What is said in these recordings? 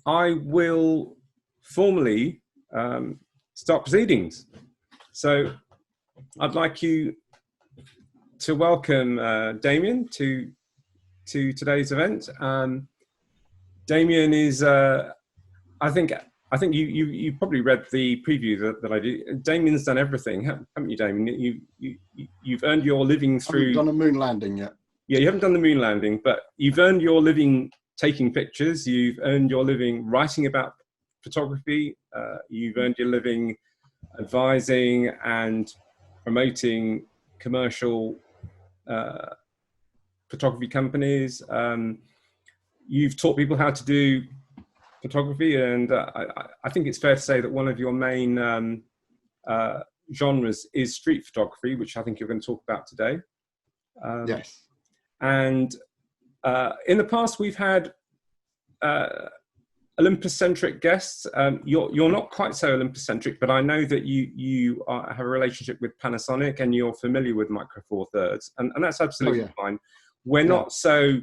I will formally start proceedings. So I'd like you to welcome Damien to today's event. Damien is, I think you probably read the preview that I did. Damien's done everything, haven't you, Damien? You've earned your living through. I haven't done a moon landing yet. Yeah, you haven't done the moon landing, but you've earned your living taking pictures. You've earned your living writing about photography. You've earned your living advising and promoting commercial photography companies. You've taught people how to do photography, and I think it's fair to say that one of your main genres is street photography, which I think you're going to talk about today. Yes. And in the past, we've had Olympus-centric guests. You're not quite so Olympus-centric, but I know that you have a relationship with Panasonic and you're familiar with Micro Four Thirds, and that's absolutely fine. We're not so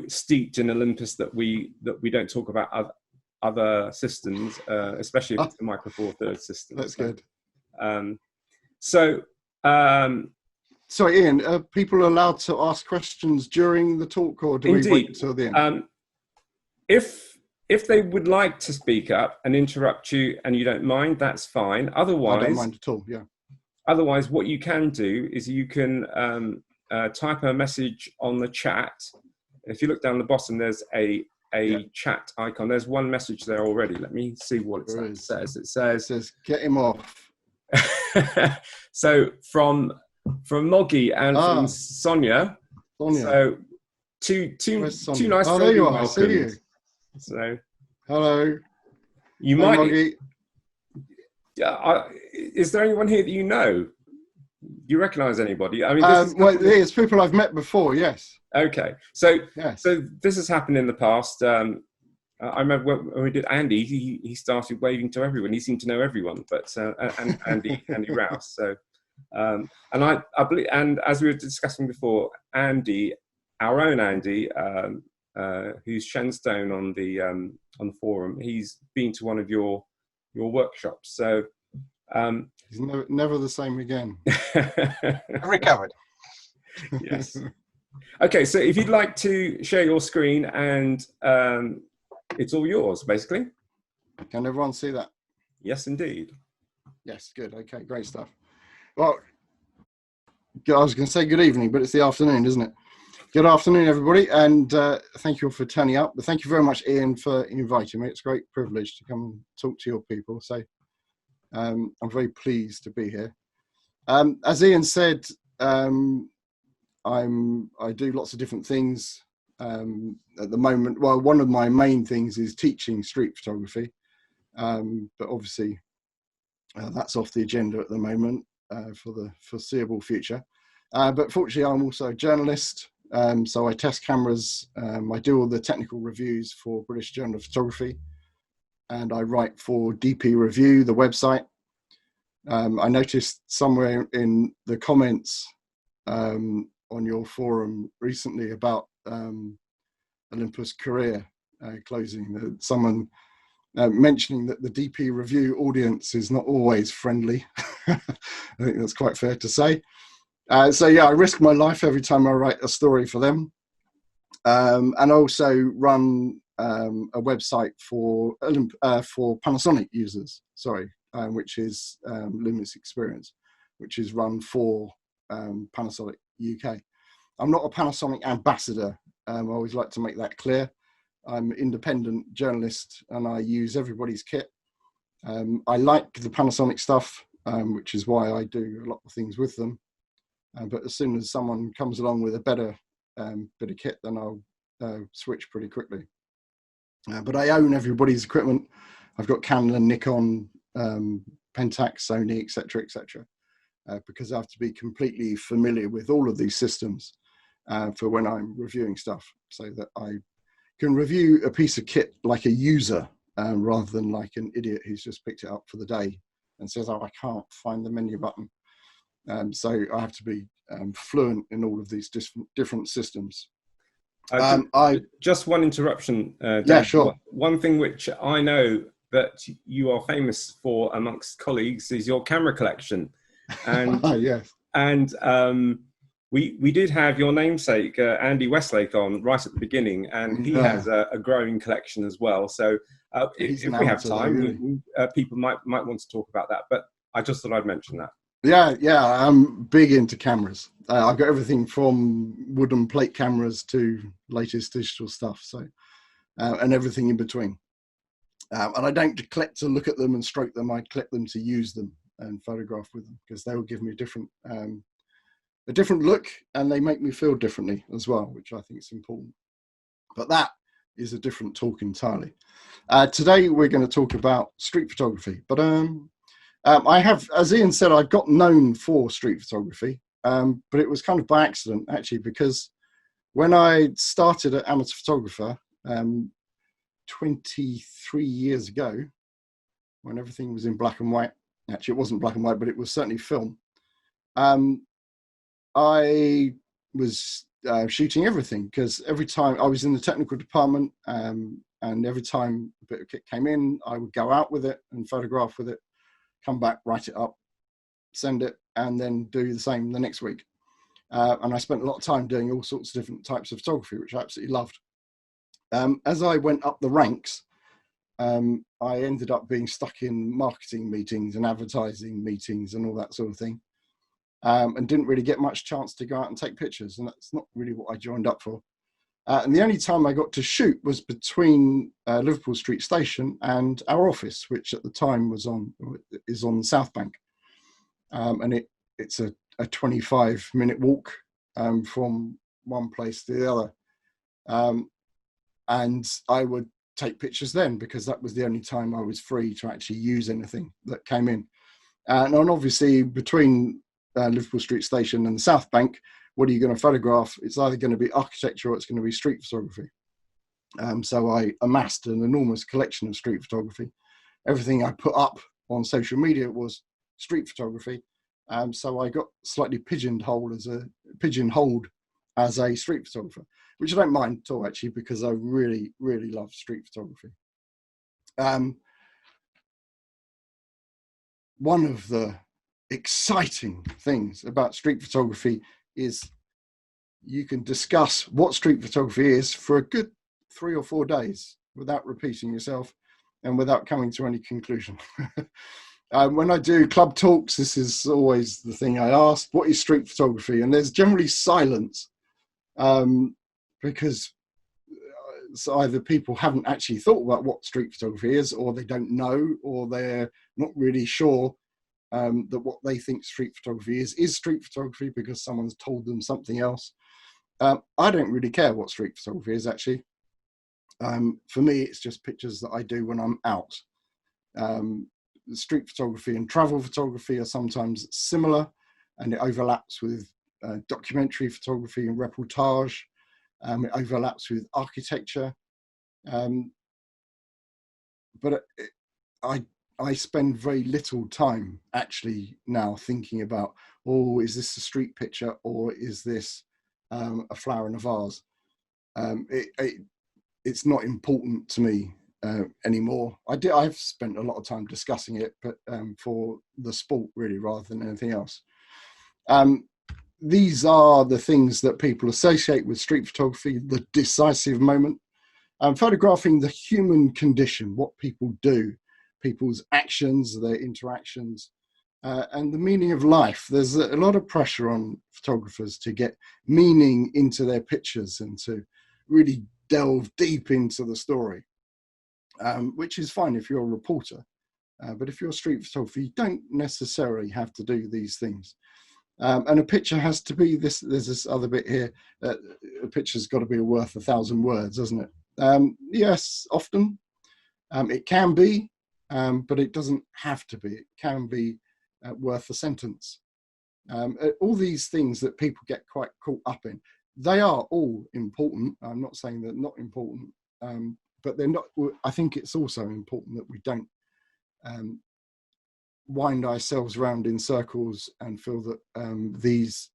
steeped in Olympus that we don't talk about other systems, especially if it's the Micro Four Thirds system. That's good. Sorry, Ian, are people allowed to ask questions during the talk, or do we wait until the end? If they would like to speak up and interrupt you and you don't mind, that's fine. Otherwise, I don't mind at all, yeah. Otherwise, what you can do is you can type a message on the chat. If you look down the bottom, there's a chat icon. There's one message there already. Let me see what it says. It says, get him off. So from Moggy and from Sonia. So two nice there you are. I see you. So hello. You might. Moggy. Is there anyone here that you know? Do you recognise anybody? I mean, well, it's people I've met before. Yes. Okay. So this has happened in the past. I remember when we did Andy. He started waving to everyone. He seemed to know everyone. But and Andy Rouse. So. And I believe, and as we were discussing before, Andy, our own Andy, who's Shenstone on the forum, he's been to one of your workshops. So he's never the same again. Recovered. Yes. Okay, so if you'd like to share your screen, and it's all yours, basically. Can everyone see that? Yes, indeed. Yes, good. Okay, great stuff. Well, I was going to say good evening, but it's the afternoon, isn't it? Good afternoon, everybody, and thank you all for turning up. But thank you very much, Ian, for inviting me. It's a great privilege to come and talk to your people. So I'm very pleased to be here. As Ian said, I do lots of different things at the moment. Well, one of my main things is teaching street photography, but obviously that's off the agenda at the moment. For the foreseeable future, but fortunately I'm also a journalist, so I test cameras, I do all the technical reviews for British Journal of Photography, and I write for DP Review, the website. I noticed somewhere in the comments on your forum recently about Olympus Korea closing, someone mentioning that the DP Review audience is not always friendly. I think that's quite fair to say. So yeah, I risk my life every time I write a story for them. And also run a website for Panasonic users, which is Luminous Experience, which is run for Panasonic UK. I'm not a Panasonic ambassador. I always like to make that clear. I'm an independent journalist and I use everybody's kit. I like the Panasonic stuff, which is why I do a lot of things with them. But as soon as someone comes along with a better bit of kit, then I'll switch pretty quickly. But I own everybody's equipment. I've got Canon, Nikon, Pentax, Sony, etc., because I have to be completely familiar with all of these systems for when I'm reviewing stuff, so that I can review a piece of kit like a user rather than like an idiot who's just picked it up for the day and says, oh, I can't find the menu button. So I have to be fluent in all of these different systems. Just one interruption, Yeah, Dave. sure. One thing which I know that you are famous for amongst colleagues is your camera collection, and Yes. and we did have your namesake Andy Westlake on right at the beginning, and he has a growing collection as well. So if we have time, really. People might want to talk about that. But I just thought I'd mention that. Yeah, I'm big into cameras. I've got everything from wooden plate cameras to latest digital stuff. So, and everything in between. And I don't collect to look at them and stroke them. I collect them to use them and photograph with them, because they will give me a different look, and they make me feel differently as well, which I think is important. But that is a different talk entirely. Today we're going to talk about street photography, but I have, as Ian said, I got known for street photography, but it was kind of by accident, actually, because when I started at amateur photographer 23 years ago, when everything was in black and white, actually it wasn't black and white, but it was certainly film, I was shooting everything, because every time I was in the technical department, and every time a bit of kit came in, I would go out with it and photograph with it, come back, write it up, send it, and then do the same the next week. And I spent a lot of time doing all sorts of different types of photography, which I absolutely loved. As I went up the ranks, I ended up being stuck in marketing meetings and advertising meetings and all that sort of thing, and didn't really get much chance to go out and take pictures, and that's not really what I joined up for. And the only time I got to shoot was between Liverpool Street Station and our office, which at the time is on the South Bank. And it's a 25-minute walk from one place to the other. And I would take pictures then, because that was the only time I was free to actually use anything that came in. And obviously between Liverpool Street Station and the South Bank, what are you going to photograph? It's either going to be architecture or it's going to be street photography. So I amassed an enormous collection of street photography. Everything I put up on social media was street photography. So I got slightly pigeonholed as a street photographer, which I don't mind at all, actually, because I really, really love street photography. One of the exciting things about street photography is you can discuss what street photography is for a good 3 or 4 days without repeating yourself and without coming to any conclusion. When I do club talks, this is always the thing I ask: what is street photography? And there's generally silence, because either people haven't actually thought about what street photography is, or they don't know, or they're not really sure that what they think street photography is street photography because someone's told them something else. I don't really care what street photography is, actually. For me, it's just pictures that I do when I'm out. Street photography and travel photography are sometimes similar, and it overlaps with documentary photography and reportage. It overlaps with architecture. But I spend very little time actually now thinking about, oh, is this a street picture or is this a flower in a vase? It's not important to me anymore. I've spent a lot of time discussing it, but for the sport really, rather than anything else. These are the things that people associate with street photography: the decisive moment, photographing the human condition, what people do, people's actions, their interactions, and the meaning of life. There's a lot of pressure on photographers to get meaning into their pictures and to really delve deep into the story, which is fine if you're a reporter. But if you're street photographer, you don't necessarily have to do these things. And a picture has to be this. There's this other bit here. A picture's got to be worth 1,000 words, doesn't it? Yes, often it can be, but it doesn't have to be. It can be worth a sentence. All these things that people get quite caught up in, they are all important. I'm not saying they're not important, but they're not. I think it's also important that we don't wind ourselves around in circles and feel that these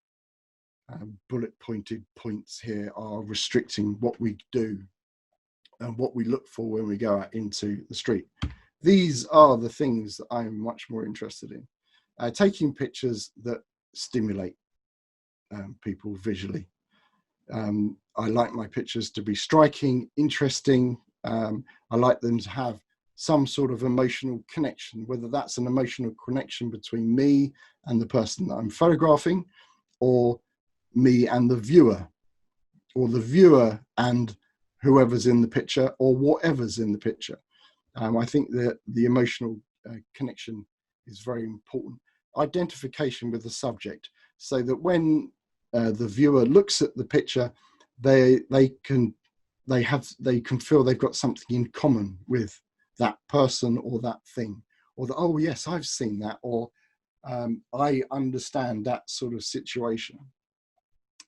bullet pointed points here are restricting what we do and what we look for when we go out into the street. These are the things that I'm much more interested in. Taking pictures that stimulate people visually. I like my pictures to be striking, interesting. I like them to have some sort of emotional connection, whether that's an emotional connection between me and the person that I'm photographing, or me and the viewer, or the viewer and whoever's in the picture, or whatever's in the picture. I think that the emotional connection is very important. Identification with the subject, so that when the viewer looks at the picture, they can feel they've got something in common with that person or that thing, or that, oh yes, I've seen that, or I understand that sort of situation.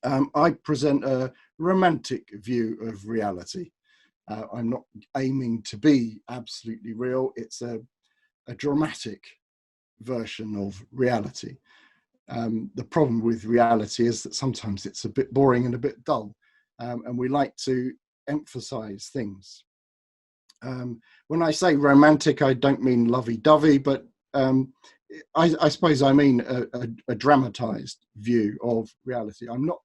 I present a romantic view of reality. I'm not aiming to be absolutely real. It's a dramatic version of reality. The problem with reality is that sometimes it's a bit boring and a bit dull, and we like to emphasize things. When I say romantic, I don't mean lovey-dovey, but I suppose I mean a dramatized view of reality. I'm not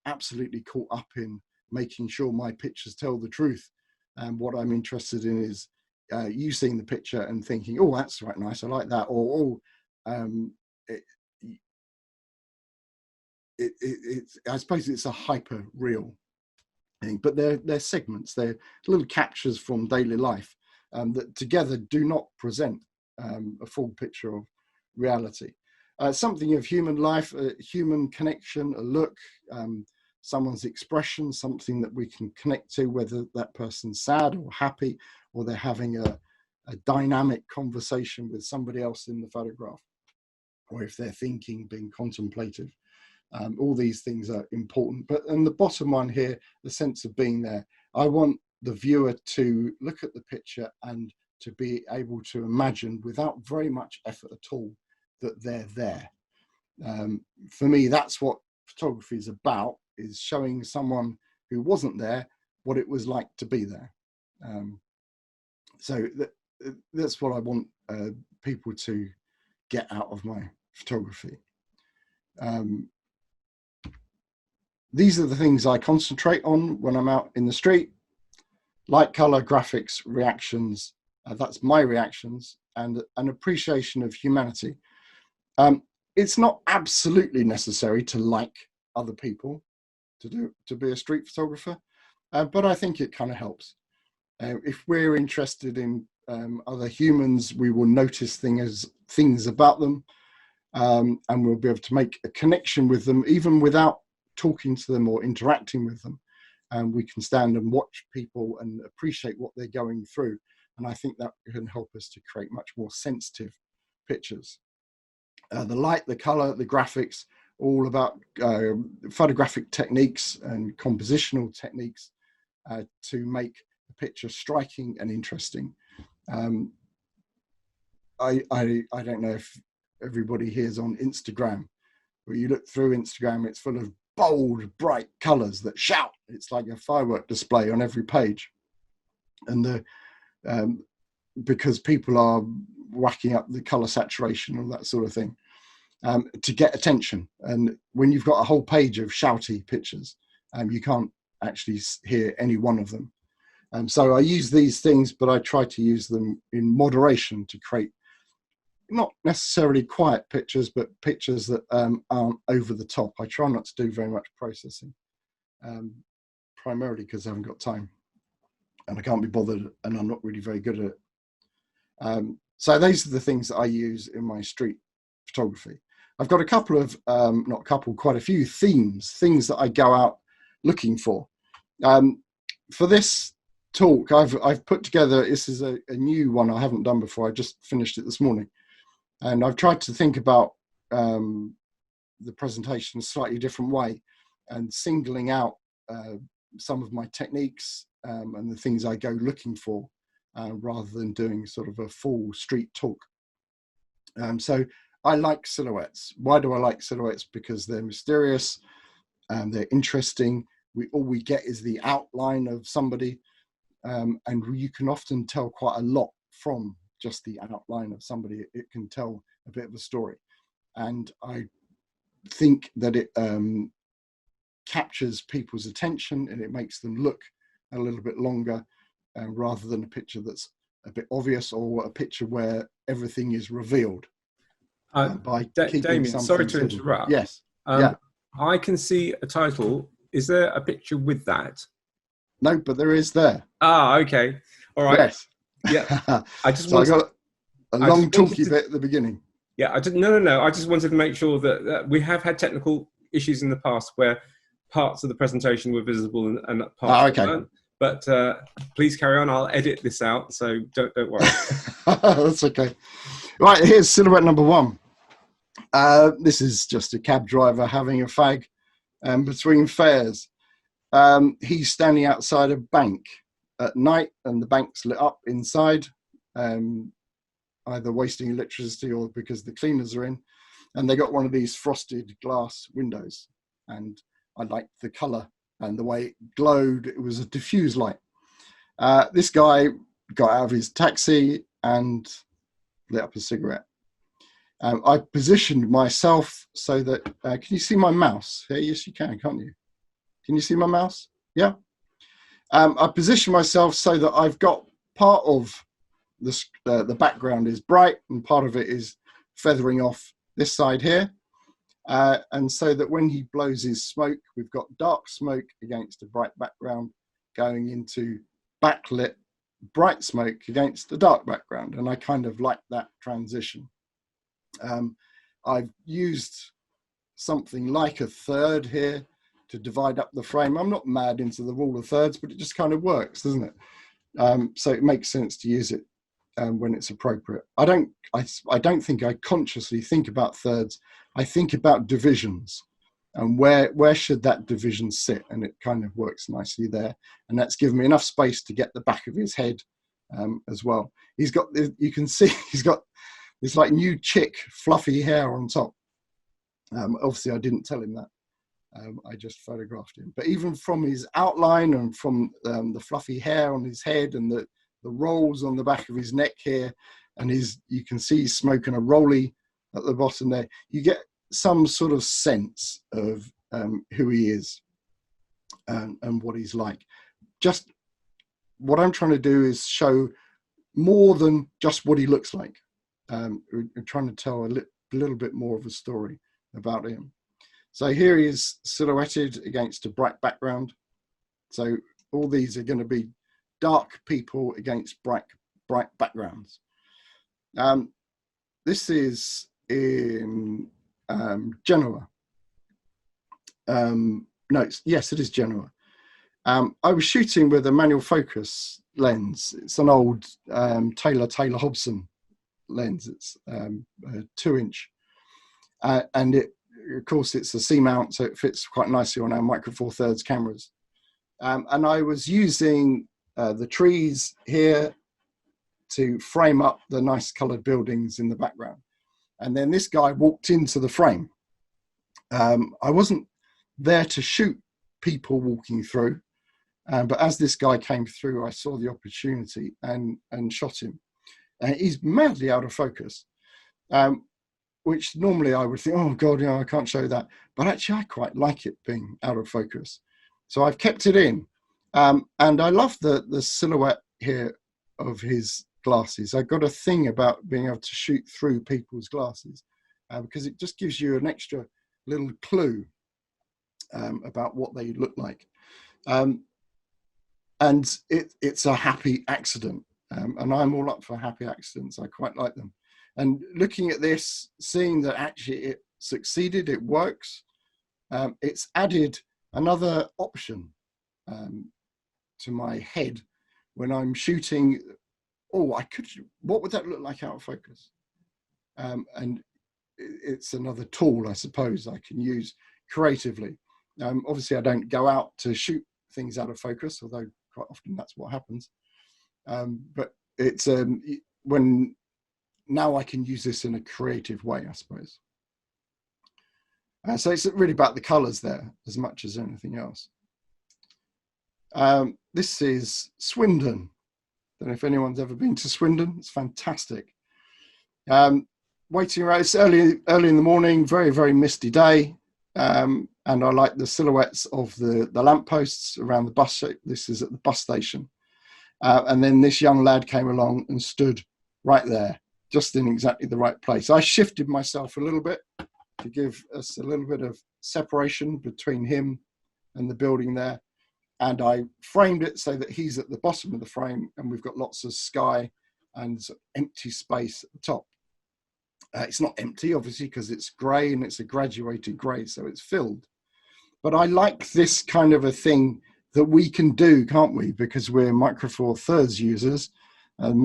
absolutely caught up in making sure my pictures tell the truth. And what I'm interested in is you seeing the picture and thinking, oh, that's right, nice, I like that, or I suppose it's a hyper real thing, but they're segments, they're little captures from daily life that together do not present a full picture of reality. Something of human life, a human connection, a look, someone's expression, something that we can connect to, whether that person's sad or happy, or they're having a dynamic conversation with somebody else in the photograph, or if they're thinking, being contemplative. All these things are important. But in the bottom one here, the sense of being there, I want the viewer to look at the picture and to be able to imagine without very much effort at all that they're there. For me, that's what photography is about, is showing someone who wasn't there what it was like to be there. So that's what I want people to get out of my photography. These are the things I concentrate on when I'm out in the street: light, color, graphics, reactions. That's my reactions, and an appreciation of humanity. It's not absolutely necessary to like other people to be a street photographer, but I think it kind of helps. If we're interested in other humans, we will notice things about them, and we'll be able to make a connection with them even without talking to them or interacting with them. And we can stand and watch people and appreciate what they're going through. And I think that can help us to create much more sensitive pictures. The light, the color, the graphics, all about photographic techniques and compositional techniques to make the picture striking and interesting. I don't know if everybody here is on Instagram, but you look through Instagram, it's full of bold, bright colors that shout. It's like a firework display on every page. And because people are whacking up the color saturation and that sort of thing to get attention. And when you've got a whole page of shouty pictures, you can't actually hear any one of them. So I use these things, but I try to use them in moderation to create not necessarily quiet pictures, but pictures that aren't over the top. I try not to do very much processing, primarily because I haven't got time and I can't be bothered, and I'm not really very good at it. So those are the things that I use in my street photography. I've got a couple of, not a couple, quite a few themes, things that I go out looking for. For this talk, I've put together, this is a new one I haven't done before. I just finished it this morning. And I've tried to think about the presentation in a slightly different way, and singling out some of my techniques and the things I go looking for, rather than doing sort of a full street talk. So I like silhouettes. Why do I like silhouettes? Because they're mysterious. they're interesting. All we get is the outline of somebody, and you can often tell quite a lot from just the outline of somebody. It can tell a bit of a story, and I think that it captures people's attention, and it makes them look a little bit longer, rather than a picture that's a bit obvious, or a picture where everything is revealed. By keeping Damien, sorry to hidden. interrupt. Yes. Yeah. I can see a title. Is there a picture with that? No, but there is there. Ah, okay. All right. Yes. Yeah. I just I got a long talky bit at the beginning. Yeah. No. I just wanted to make sure that we have had technical issues in the past where parts of the presentation were visible and parts weren't. But please carry on. I'll edit this out, so don't worry. That's okay. Right, here's silhouette number 1. This is just a cab driver having a fag between fares. He's standing outside a bank at night, and the bank's lit up inside, either wasting electricity or because the cleaners are in. And they got one of these frosted glass windows, and I liked the colour and the way it glowed. It was a diffuse light. This guy got out of his taxi and lit up a cigarette. I positioned myself so that, can you see my mouse? Yeah, yes, you can, can't you? Can you see my mouse? Yeah. I positioned myself so that I've got part of the background is bright and part of it is feathering off this side here. And so that when he blows his smoke, we've got dark smoke against a bright background going into backlit bright smoke against the dark background. And I kind of like that transition. I've used something like a third here to divide up the frame. I'm not mad into the rule of thirds, but it just kind of works, doesn't it? So it makes sense to use it when it's appropriate. I don't think I consciously think about thirds. I think about divisions, and where should that division sit, and it kind of works nicely there. And that's given me enough space to get the back of his head as well. He's got, you can see he's got this like new chick fluffy hair on top. Obviously I didn't tell him that. I just photographed him. But even from his outline and from the fluffy hair on his head and the rolls on the back of his neck here, and you can see he's smoking a rollie at the bottom there, you get some sort of sense of who he is and what he's like. Just what I'm trying to do is show more than just what he looks like. We're trying to tell a little bit more of a story about him. So here he is silhouetted against a bright background. So all these are going to be dark people against bright backgrounds. This is in Genoa. Yes, it is Genoa. I was shooting with a manual focus lens. It's an old Taylor Hobson lens. It's a 2-inch, and of course it's a C-mount, so it fits quite nicely on our Micro Four Thirds cameras. And I was using the trees here to frame up the nice coloured buildings in the background. And then this guy walked into the frame. I wasn't there to shoot people walking through, but as this guy came through, I saw the opportunity and shot him. He's madly out of focus, which normally I would think, oh God, I can't show that. But actually I quite like it being out of focus. So I've kept it in. And I love the silhouette here of his glasses. I've got a thing about being able to shoot through people's glasses because it just gives you an extra little clue about what they look like. And it's a happy accident. And I'm all up for happy accidents. I quite like them. And looking at this, seeing that actually it succeeded, it works, it's added another option to my head when I'm shooting. Oh, what would that look like out of focus? And it's another tool, I suppose, I can use creatively. Obviously, I don't go out to shoot things out of focus, although quite often that's what happens. But it's now I can use this in a creative way, I suppose. So it's really about the colours there as much as anything else. This is Swindon. Don't know if anyone's ever been to Swindon. It's fantastic. Waiting around, it's early in the morning, very, very misty day. And I like the silhouettes of the lampposts around the bus. This is at the bus station. And then this young lad came along and stood right there, just in exactly the right place. I shifted myself a little bit to give us a little bit of separation between him and the building there. And I framed it so that he's at the bottom of the frame and we've got lots of sky and empty space at the top. It's not empty, obviously, because it's grey and it's a graduated grey, so it's filled. But I like this kind of a thing that we can do, can't we? Because we're Micro Four Thirds users and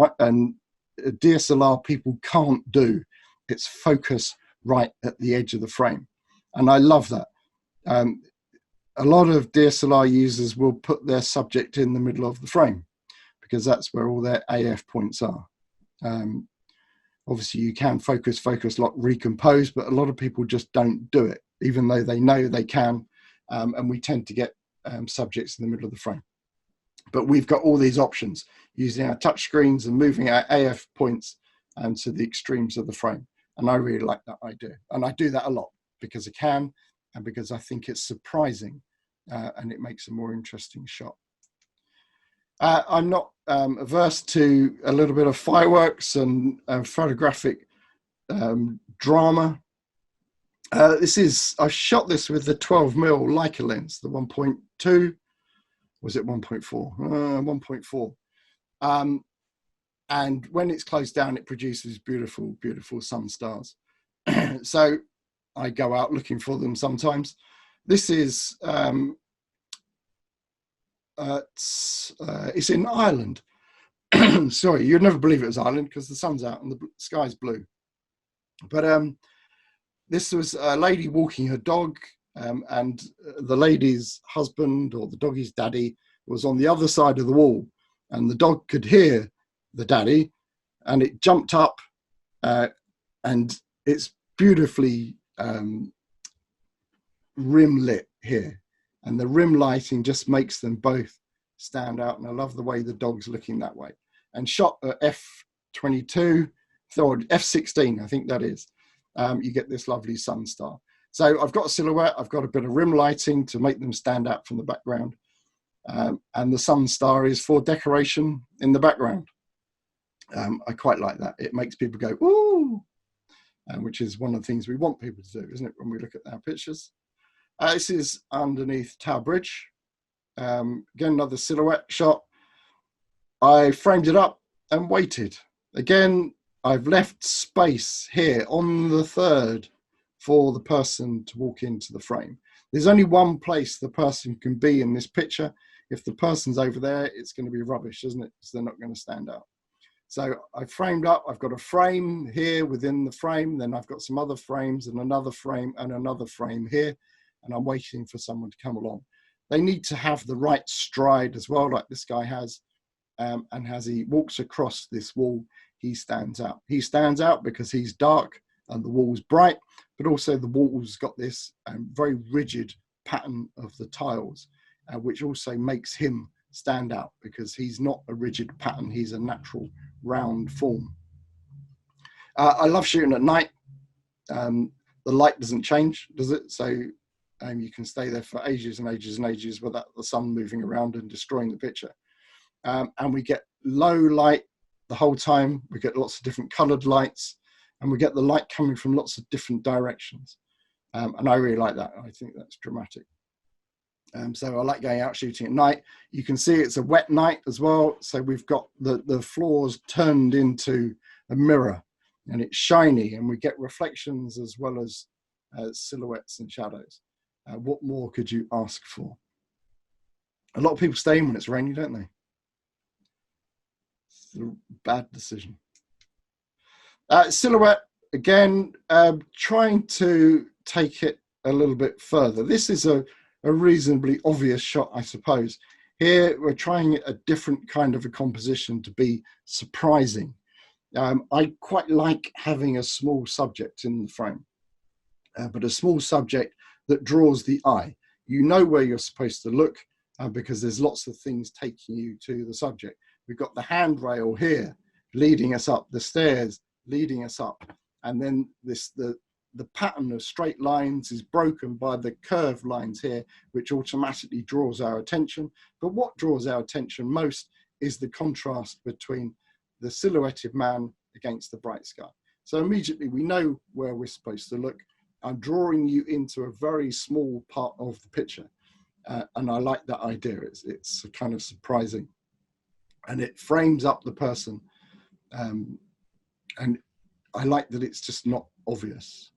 DSLR people can't do. It's focus right at the edge of the frame. And I love that. A lot of DSLR users will put their subject in the middle of the frame because that's where all their AF points are. Obviously, you can focus, lock, recompose, but a lot of people just don't do it, even though they know they can. And we tend to get subjects in the middle of the frame. But we've got all these options using our touch screens and moving our AF points to the extremes of the frame. And I really like that idea. And I do that a lot because I can and because I think it's surprising and it makes a more interesting shot. I'm not averse to a little bit of fireworks and photographic drama. I shot this with the 12mm Leica lens, the 1.2, was it 1.4? 1.4. And when it's closed down, it produces beautiful, beautiful sun stars. So I go out looking for them sometimes. This is, it's in Ireland. Sorry, you'd never believe it was Ireland because the sun's out and the sky's blue. But this was a lady walking her dog, and the lady's husband or the doggy's daddy was on the other side of the wall, and the dog could hear the daddy, and it jumped up, and it's beautifully rim lit here, and the rim lighting just makes them both stand out. And I love the way the dog's looking that way. And shot at f/22 or f/16, I think that is. You get this lovely sun star. So I've got a silhouette, I've got a bit of rim lighting to make them stand out from the background. And the sun star is for decoration in the background. I quite like that. It makes people go, ooh, which is one of the things we want people to do, isn't it, when we look at our pictures. This is underneath Tower Bridge. Again, another silhouette shot. I framed it up and waited. Again, I've left space here on the third for the person to walk into the frame. There's only one place the person can be in this picture. If the person's over there, it's going to be rubbish, isn't it? Because they're not going to stand out. So I framed up. I've got a frame here within the frame. Then I've got some other frames and another frame and another frame here. And I'm waiting for someone to come along. They need to have the right stride as well, like this guy has. And as he walks across this wall, he stands out. He stands out because he's dark and the wall's bright, but also the wall's got this very rigid pattern of the tiles, which also makes him stand out because he's not a rigid pattern. He's a natural round form. I love shooting at night. The light doesn't change, does it? So you can stay there for ages and ages and ages without the sun moving around and destroying the picture. And we get low light the whole time. We get lots of different colored lights, and we get the light coming from lots of different directions. And I really like that. I think that's dramatic. So I like going out shooting at night. You can see it's a wet night as well. So we've got the floors turned into a mirror, and it's shiny, and we get reflections as well as silhouettes and shadows. What more could you ask for? A lot of people stay in when it's rainy, don't they? It's a bad decision. Silhouette, again, trying to take it a little bit further. This is a reasonably obvious shot, I suppose. Here, we're trying a different kind of a composition to be surprising. I quite like having a small subject in the frame, but a small subject that draws the eye. You know where you're supposed to look because there's lots of things taking you to the subject. We've got the handrail here leading us up, the stairs leading us up, and then the pattern of straight lines is broken by the curved lines here, which automatically draws our attention. But what draws our attention most is the contrast between the silhouetted man against the bright sky. So immediately we know where we're supposed to look. I'm drawing you into a very small part of the picture. And I like that idea. It's kind of surprising. And it frames up the person. And I like that it's just not obvious.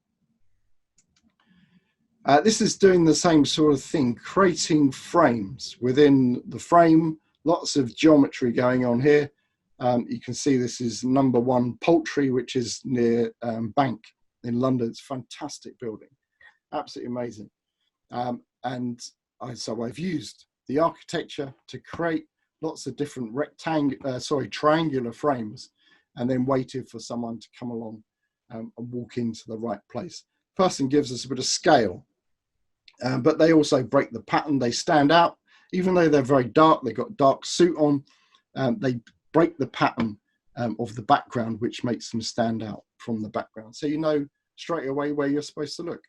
This is doing the same sort of thing, creating frames within the frame, lots of geometry going on here. You can see this is number 1 Poultry, which is near Bank in London. It's a fantastic building, absolutely amazing. So I've used the architecture to create lots of different triangular frames, and then waited for someone to come along and walk into the right place. Person gives us a bit of scale, but they also break the pattern. They stand out, even though they're very dark. They've got dark suit on. They break the pattern of the background, which makes them stand out from the background. So you know straight away where you're supposed to look.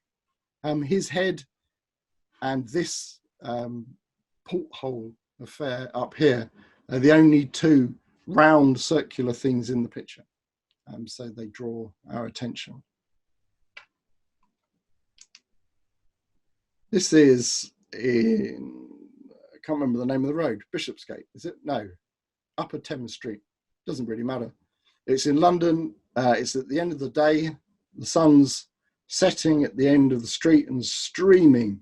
His head and this porthole affair up here are the only 2 round circular things in the picture. So they draw our attention. This is in, I can't remember the name of the road, Bishopsgate, is it? No, Upper Thames Street, doesn't really matter. It's in London, it's at the end of the day, the sun's setting at the end of the street and streaming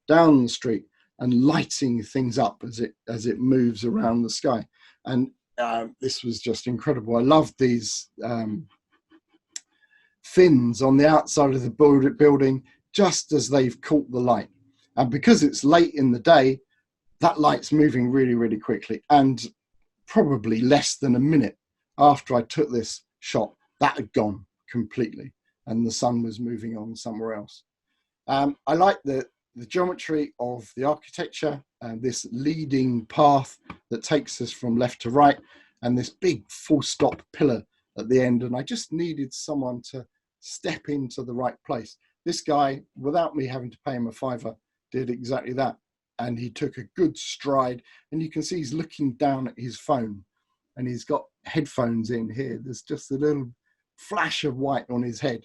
down the street and lighting things up as it moves around the sky. And this was just incredible. I love these fins on the outside of the building, just as they've caught the light. And because it's late in the day, that light's moving really, really quickly. And probably less than a minute after I took this shot, that had gone completely and the sun was moving on somewhere else. I like the geometry of the architecture and this leading path that takes us from left to right, and this big full stop pillar at the end. And I just needed someone to step into the right place. This guy, without me having to pay him a £5, did exactly that. And he took a good stride, and you can see he's looking down at his phone, and he's got headphones in here. There's just a little flash of white on his head.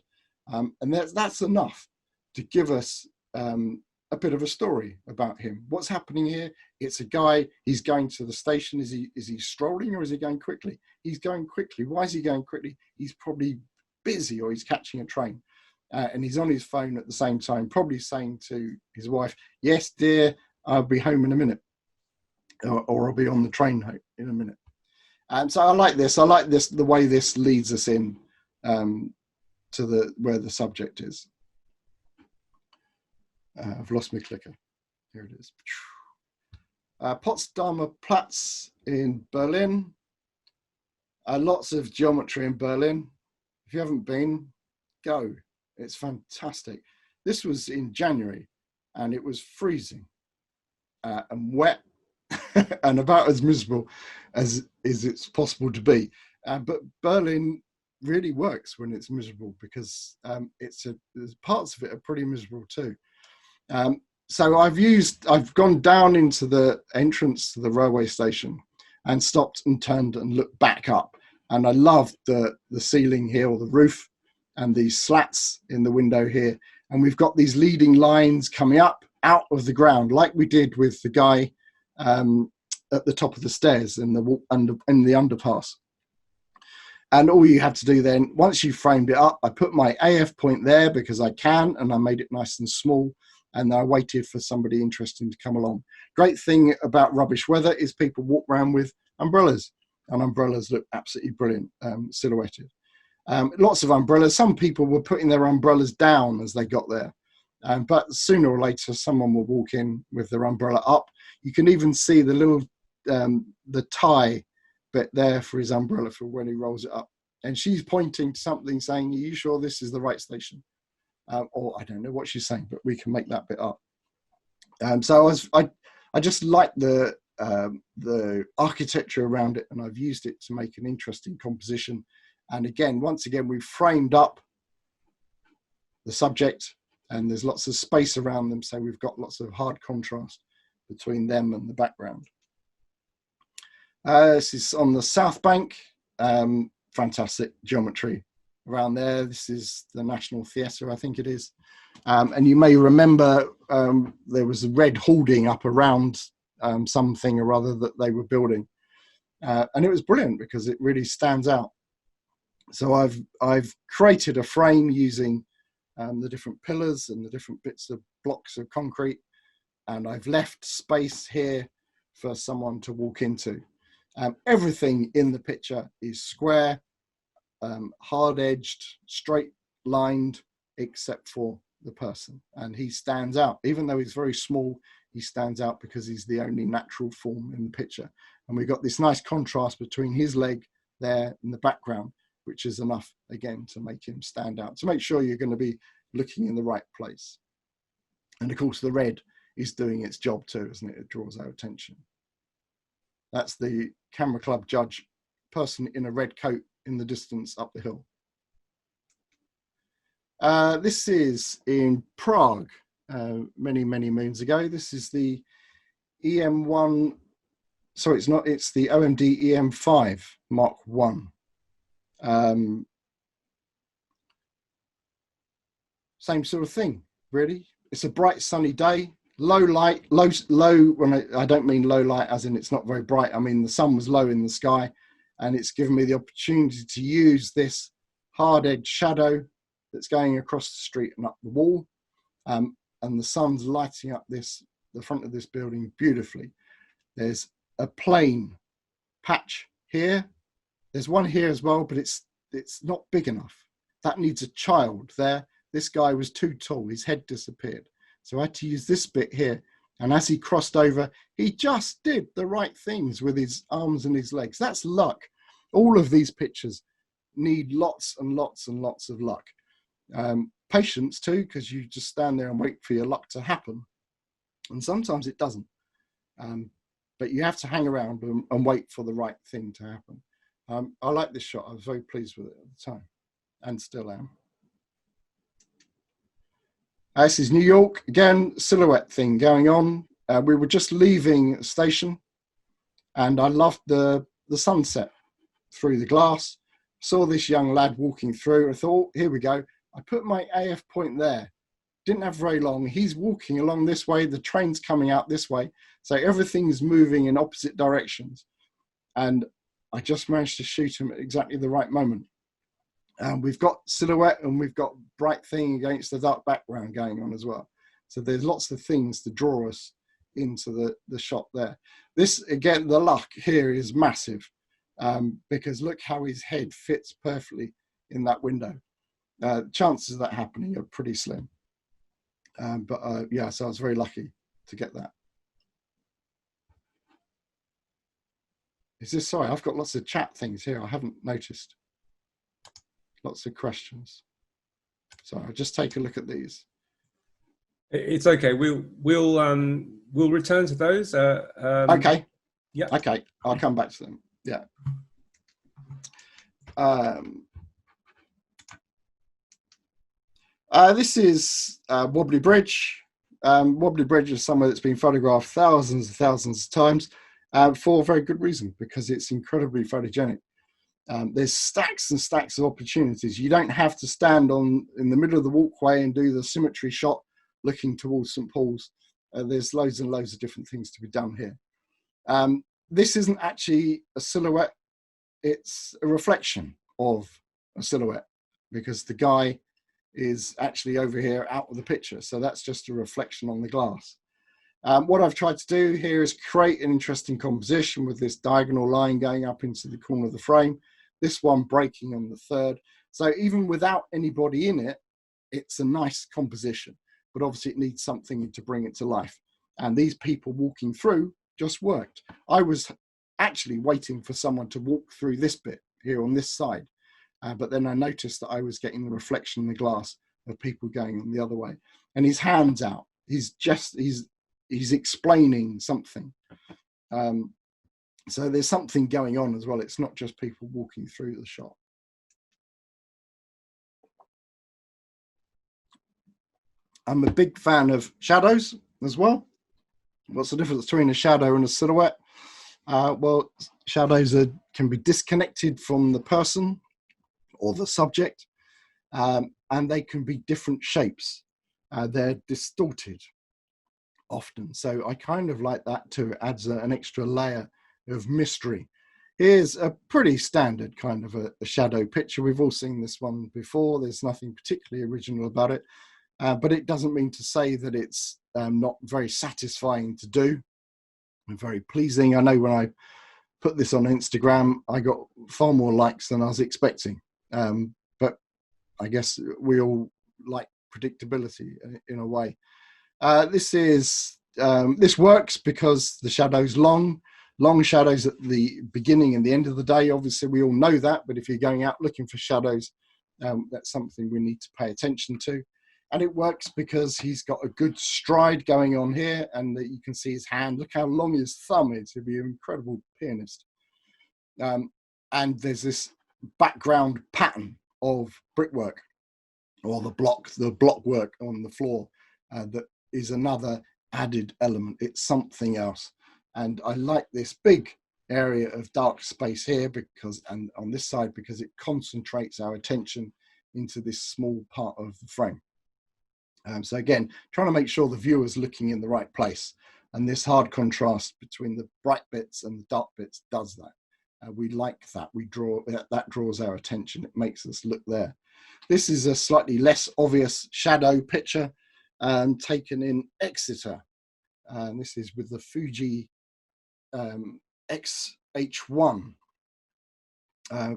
And that's enough to give us a bit of a story about him. What's happening here? It's a guy, he's going to the station. Is he strolling, or is he going quickly? He's going quickly. Why is he going quickly? He's probably busy, or he's catching a train. And he's on his phone at the same time, probably saying to his wife, "Yes, dear, I'll be home in a minute," or "I'll be on the train in a minute." And so I like this. I like this, the way this leads us in to where the subject is. I've lost my clicker. Here it is. Potsdamer Platz in Berlin. Lots of geometry in Berlin. If you haven't been, go. It's fantastic. This was in January, and it was freezing and wet and about as miserable as it's possible to be. But Berlin really works when it's miserable, because there's parts of it are pretty miserable too. So I've gone down into the entrance to the railway station and stopped and turned and looked back up. And I loved the ceiling here, or the roof, and these slats in the window here. And we've got these leading lines coming up out of the ground, like we did with the guy at the top of the stairs in the underpass. And all you have to do then, once you've framed it up, I put my AF point there because I can, and I made it nice and small. And I waited for somebody interesting to come along. Great thing about rubbish weather is people walk around with umbrellas, and umbrellas look absolutely brilliant, silhouetted. Lots of umbrellas. Some people were putting their umbrellas down as they got there. But sooner or later, someone will walk in with their umbrella up. You can even see the little, the tie bit there for his umbrella for when he rolls it up. And she's pointing to something saying, "Are you sure this is the right station?" or I don't know what she's saying, but we can make that bit up. So I just like the architecture around it, and I've used it to make an interesting composition. And again, once again, we've framed up the subject, and there's lots of space around them, so we've got lots of hard contrast between them and the background. This is on the South Bank. Fantastic geometry around there. This is the National Theatre, I think it is. And you may remember there was a red hoarding up around something or other that they were building. And it was brilliant because it really stands out. So I've created a frame using the different pillars and the different bits of blocks of concrete. And I've left space here for someone to walk into. Everything in the picture is square, hard-edged, straight-lined, except for the person. And he stands out. Even though he's very small, he stands out because he's the only natural form in the picture. And we've got this nice contrast between his leg there in the background, which is enough, again, to make him stand out, to make sure you're going to be looking in the right place. And of course, the red is doing its job too, isn't it? It draws our attention. That's the camera club judge person in a red coat in the distance up the hill. This is in Prague many, many moons ago. This is the EM1, sorry, it's not, it's the OMD EM5 Mark 1. Same sort of thing, really. It's a bright sunny day, low light, low, when I don't mean low light as in it's not very bright. I mean, the sun was low in the sky, and it's given me the opportunity to use this hard edge shadow that's going across the street and up the wall. And the sun's lighting up the front of this building beautifully. There's a plain patch here. There's one here as well, but it's not big enough. That needs a child there. This guy was too tall, his head disappeared. So I had to use this bit here. And as he crossed over, he just did the right things with his arms and his legs. That's luck. All of these pictures need lots and lots and lots of luck. Patience too, because you just stand there and wait for your luck to happen. And sometimes it doesn't. But you have to hang around and wait for the right thing to happen. I like this shot. I was very pleased with it at the time, and still am. This is New York. Again, silhouette thing going on. We were just leaving a station, and I loved the sunset through the glass. Saw this young lad walking through. I thought, here we go. I put my AF point there. Didn't have very long. He's walking along this way. The train's coming out this way. So everything's moving in opposite directions. And I just managed to shoot him at exactly the right moment. We've got silhouette and we've got bright thing against the dark background going on as well. So there's lots of things to draw us into the shot there. This, again, the luck here is massive because look how his head fits perfectly in that window. Chances of that happening are pretty slim. Yeah, so I was very lucky to get that. Is this, sorry, I've got lots of chat things here. I haven't noticed. Lots of questions. So I'll just take a look at these. It's okay. We'll return to those. Okay. Yeah. Okay. I'll come back to them. Yeah. This is Wobbly Bridge. Wobbly Bridge is somewhere that's been photographed thousands and thousands of times for a very good reason, because it's incredibly photogenic. There's stacks and stacks of opportunities. You don't have to stand in the middle of the walkway and do the symmetry shot looking towards St. Paul's. There's loads and loads of different things to be done here. This isn't actually a silhouette. It's a reflection of a silhouette because the guy is actually over here out of the picture. So that's just a reflection on the glass. What I've tried to do here is create an interesting composition with this diagonal line going up into the corner of the frame, this one breaking on the third. So even without anybody in it, it's a nice composition, but obviously it needs something to bring it to life. And these people walking through just worked. I was actually waiting for someone to walk through this bit here on this side. But then I noticed that I was getting the reflection in the glass of people going on the other way, and his hand's out. He's explaining something. So there's something going on as well. It's not just people walking through the shot. I'm a big fan of shadows as well. What's the difference between a shadow and a silhouette? Well, shadows can be disconnected from the person or the subject, and they can be different shapes. They're distorted often. So I kind of like that too. It adds an extra layer of mystery. Here's a pretty standard kind of a shadow picture. We've all seen this one before. There's nothing particularly original about it, but it doesn't mean to say that it's not very satisfying to do and very pleasing. I know when I put this on Instagram, I got far more likes than I was expecting. But I guess we all like predictability in a way. This works because the shadow's long shadows at the beginning and the end of the day. Obviously, we all know that, but if you're going out looking for shadows, that's something we need to pay attention to. And it works because he's got a good stride going on here, and that you can see his hand. Look how long his thumb is. He'd be an incredible pianist. And there's this background pattern of brickwork, or the block work on the floor, that is another added element. It's something else. And I like this big area of dark space here and on this side, because it concentrates our attention into this small part of the frame. So again, trying to make sure the viewer's looking in the right place. And this hard contrast between the bright bits and the dark bits does that. We like that. That draws our attention. It makes us look there. This is a slightly less obvious shadow picture taken in Exeter. This is with the Fuji XH1.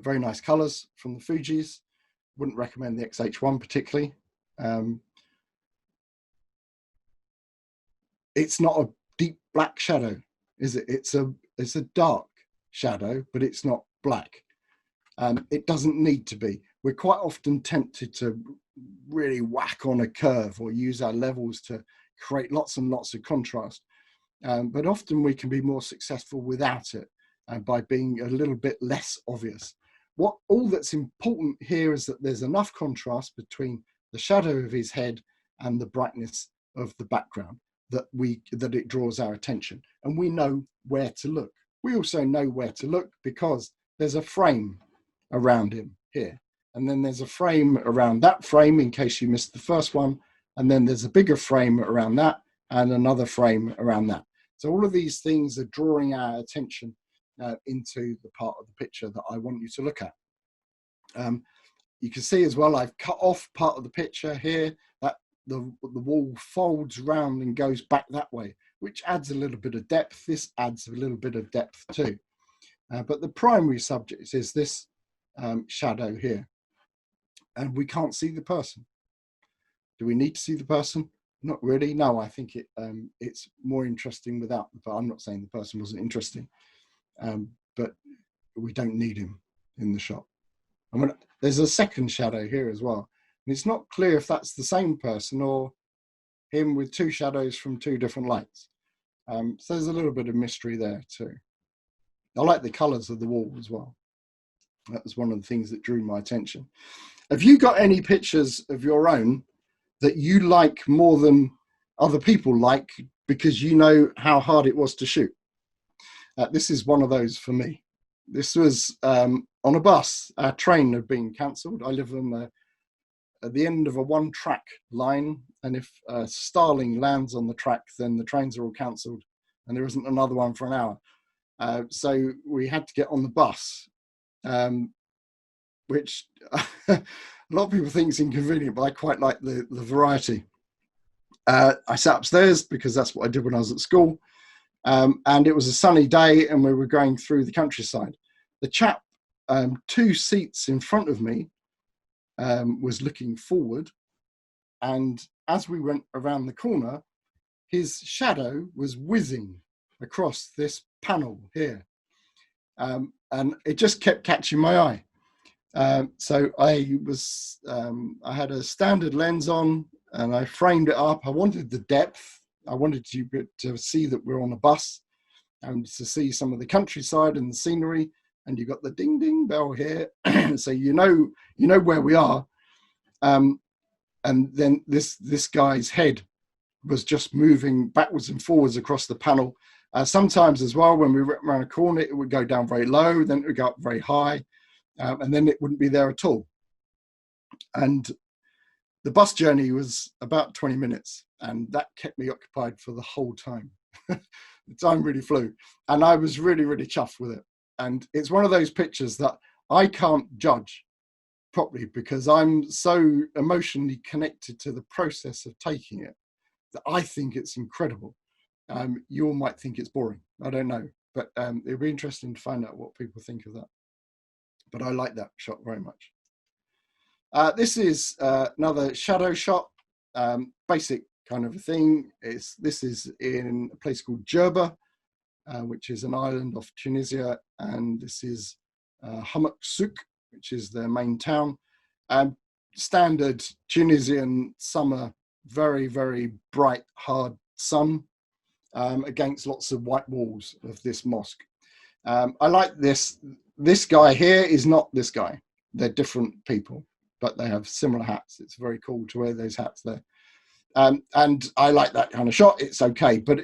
Very nice colors from the Fujis. Wouldn't recommend the XH1 particularly. It's not a deep black shadow, is it? It's a dark shadow, but it's not black. It doesn't need to be. We're quite often tempted to really whack on a curve or use our levels to create lots and lots of contrast. But often we can be more successful without it, by being a little bit less obvious. All that's important here is that there's enough contrast between the shadow of his head and the brightness of the background that it draws our attention, and we know where to look. We also know where to look because there's a frame around him here, and then there's a frame around that frame in case you missed the first one, and then there's a bigger frame around that and another frame around that. So all of these things are drawing our attention into the part of the picture that I want you to look at. You can see as well, I've cut off part of the picture here, that the wall folds round and goes back that way, which adds a little bit of depth. This adds a little bit of depth too. But the primary subject is this shadow here. And we can't see the person. Do we need to see the person? Not really. No, I think it's more interesting without, but I'm not saying the person wasn't interesting, but we don't need him in the shot. There's a second shadow here as well. And it's not clear if that's the same person or him with two shadows from two different lights. So there's a little bit of mystery there too. I like the colors of the wall as well. That was one of the things that drew my attention. Have you got any pictures of your own that you like more than other people like because you know how hard it was to shoot? This is one of those for me. This was on a bus. Our train had been cancelled. I live at the end of a one-track line, and if Starling lands on the track, then the trains are all cancelled, and there isn't another one for an hour. So we had to get on the bus, which a lot of people think is inconvenient, but I quite like the variety. I sat upstairs because that's what I did when I was at school, and it was a sunny day, and we were going through the countryside. The chap 2 seats in front of me was looking forward, and as we went around the corner, his shadow was whizzing across this panel here, and it just kept catching my eye. So I had a standard lens on, and I framed it up. I wanted the depth. I wanted to see that we're on a bus and to see some of the countryside and the scenery. And you got the ding ding bell here, so you know where we are. And then this guy's head was just moving backwards and forwards across the panel. Sometimes as well, when we went around a corner, it would go down very low, then it would go up very high, and then it wouldn't be there at all. And the bus journey was about 20 minutes, and that kept me occupied for the whole time. The time really flew, and I was really, really chuffed with it. And it's one of those pictures that I can't judge properly because I'm so emotionally connected to the process of taking it that I think it's incredible. You all might think it's boring. I don't know, but it'll be interesting to find out what people think of that. But I like that shot very much. This is another shadow shot, basic kind of a thing. This is in a place called Djerba, which is an island off Tunisia, and this is Hammack Souk, which is their main town. Standard Tunisian summer, very, very bright, hard sun against lots of white walls of this mosque. I like this. This guy here is not this guy. They're different people, but they have similar hats. It's very cool to wear those hats there. And I like that kind of shot. It's okay. But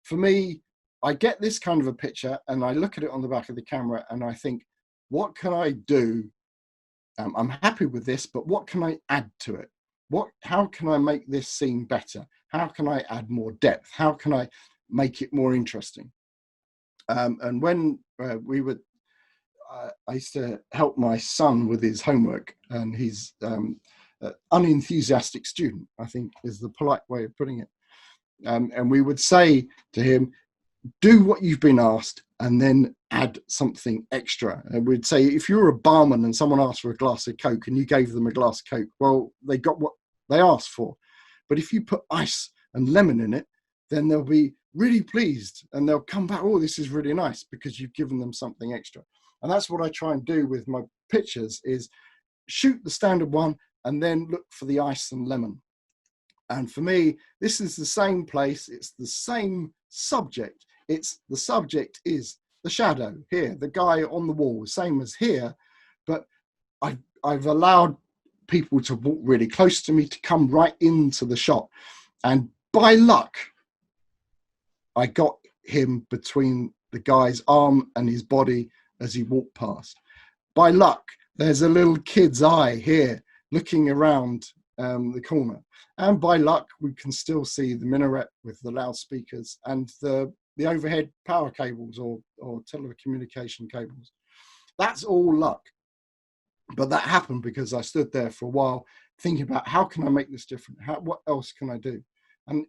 for me, I get this kind of a picture and I look at it on the back of the camera and I think, what can I do? I'm happy with this, but what can I add to it? How can I make this scene better? How can I add more depth? How can I make it more interesting? And when I used to help my son with his homework, and he's an unenthusiastic student, I think is the polite way of putting it. And we would say to him, do what you've been asked and then add something extra. And we'd say, if you were a barman and someone asked for a glass of Coke and you gave them a glass of Coke, well, they got what they asked for. But if you put ice and lemon in it, then they'll be really pleased and they'll come back, oh, this is really nice, because you've given them something extra. And that's what I try and do with my pictures, is shoot the standard one and then look for the ice and lemon. And for me, this is the same place. It's the same subject. The subject is the shadow here, the guy on the wall, same as here. But I've allowed people to walk really close to me, to come right into the shot. And by luck, I got him between the guy's arm and his body as he walked past. By luck, there's a little kid's eye here looking around the corner. And by luck, we can still see the minaret with the loudspeakers and the overhead power cables or telecommunication cables. That's all luck. But that happened because I stood there for a while thinking about, how can I make this different? What else can I do? And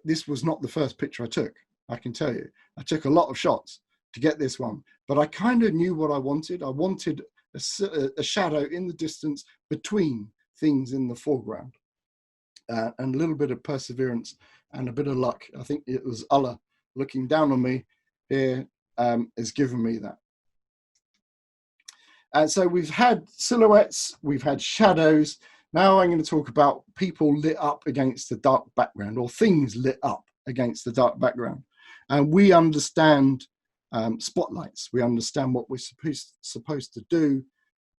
this was not the first picture I took, I can tell you. I took a lot of shots to get this one, but I kind of knew what I wanted. I wanted a shadow in the distance between things in the foreground, and a little bit of perseverance and a bit of luck. I think it was Allah looking down on me here has given me that. And so we've had silhouettes, we've had shadows. Now I'm going to talk about people lit up against the dark background, or things lit up against the dark background. And we understand spotlights. We understand what we're supposed to do.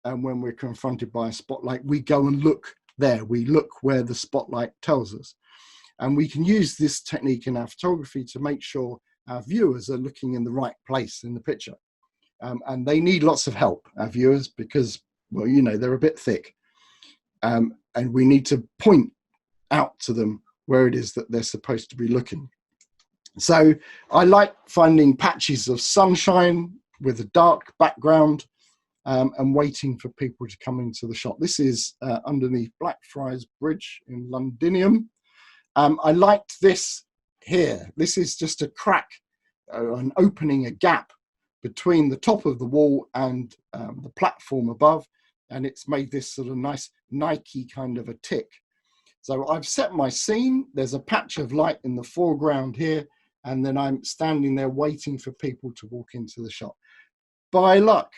And when we're confronted by a spotlight, we go and look there. We look where the spotlight tells us. And we can use this technique in our photography to make sure our viewers are looking in the right place in the picture. And they need lots of help, our viewers, because, well, you know, they're a bit thick. And we need to point out to them where it is that they're supposed to be looking. So I like finding patches of sunshine with a dark background and waiting for people to come into the shot. This is underneath Blackfriars Bridge in Londinium. I liked this here. This is just a crack, an opening, a gap between the top of the wall and the platform above. And it's made this sort of nice Nike kind of a tick. So I've set my scene. There's a patch of light in the foreground here. And then I'm standing there waiting for people to walk into the shot. By luck,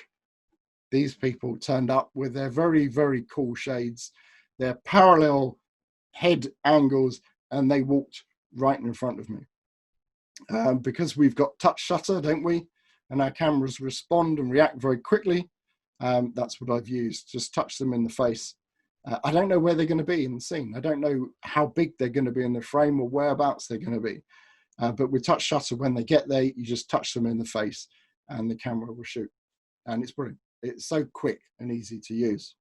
these people turned up with their very, very cool shades, their parallel head angles, and they walked right in front of me. Because we've got touch shutter, don't we? And our cameras respond and react very quickly. That's what I've used. Just touch them in the face. I don't know where they're going to be in the scene. I don't know how big they're going to be in the frame or whereabouts they're going to be. But with touch shutter, when they get there, you just touch them in the face and the camera will shoot. And it's brilliant. It's so quick and easy to use.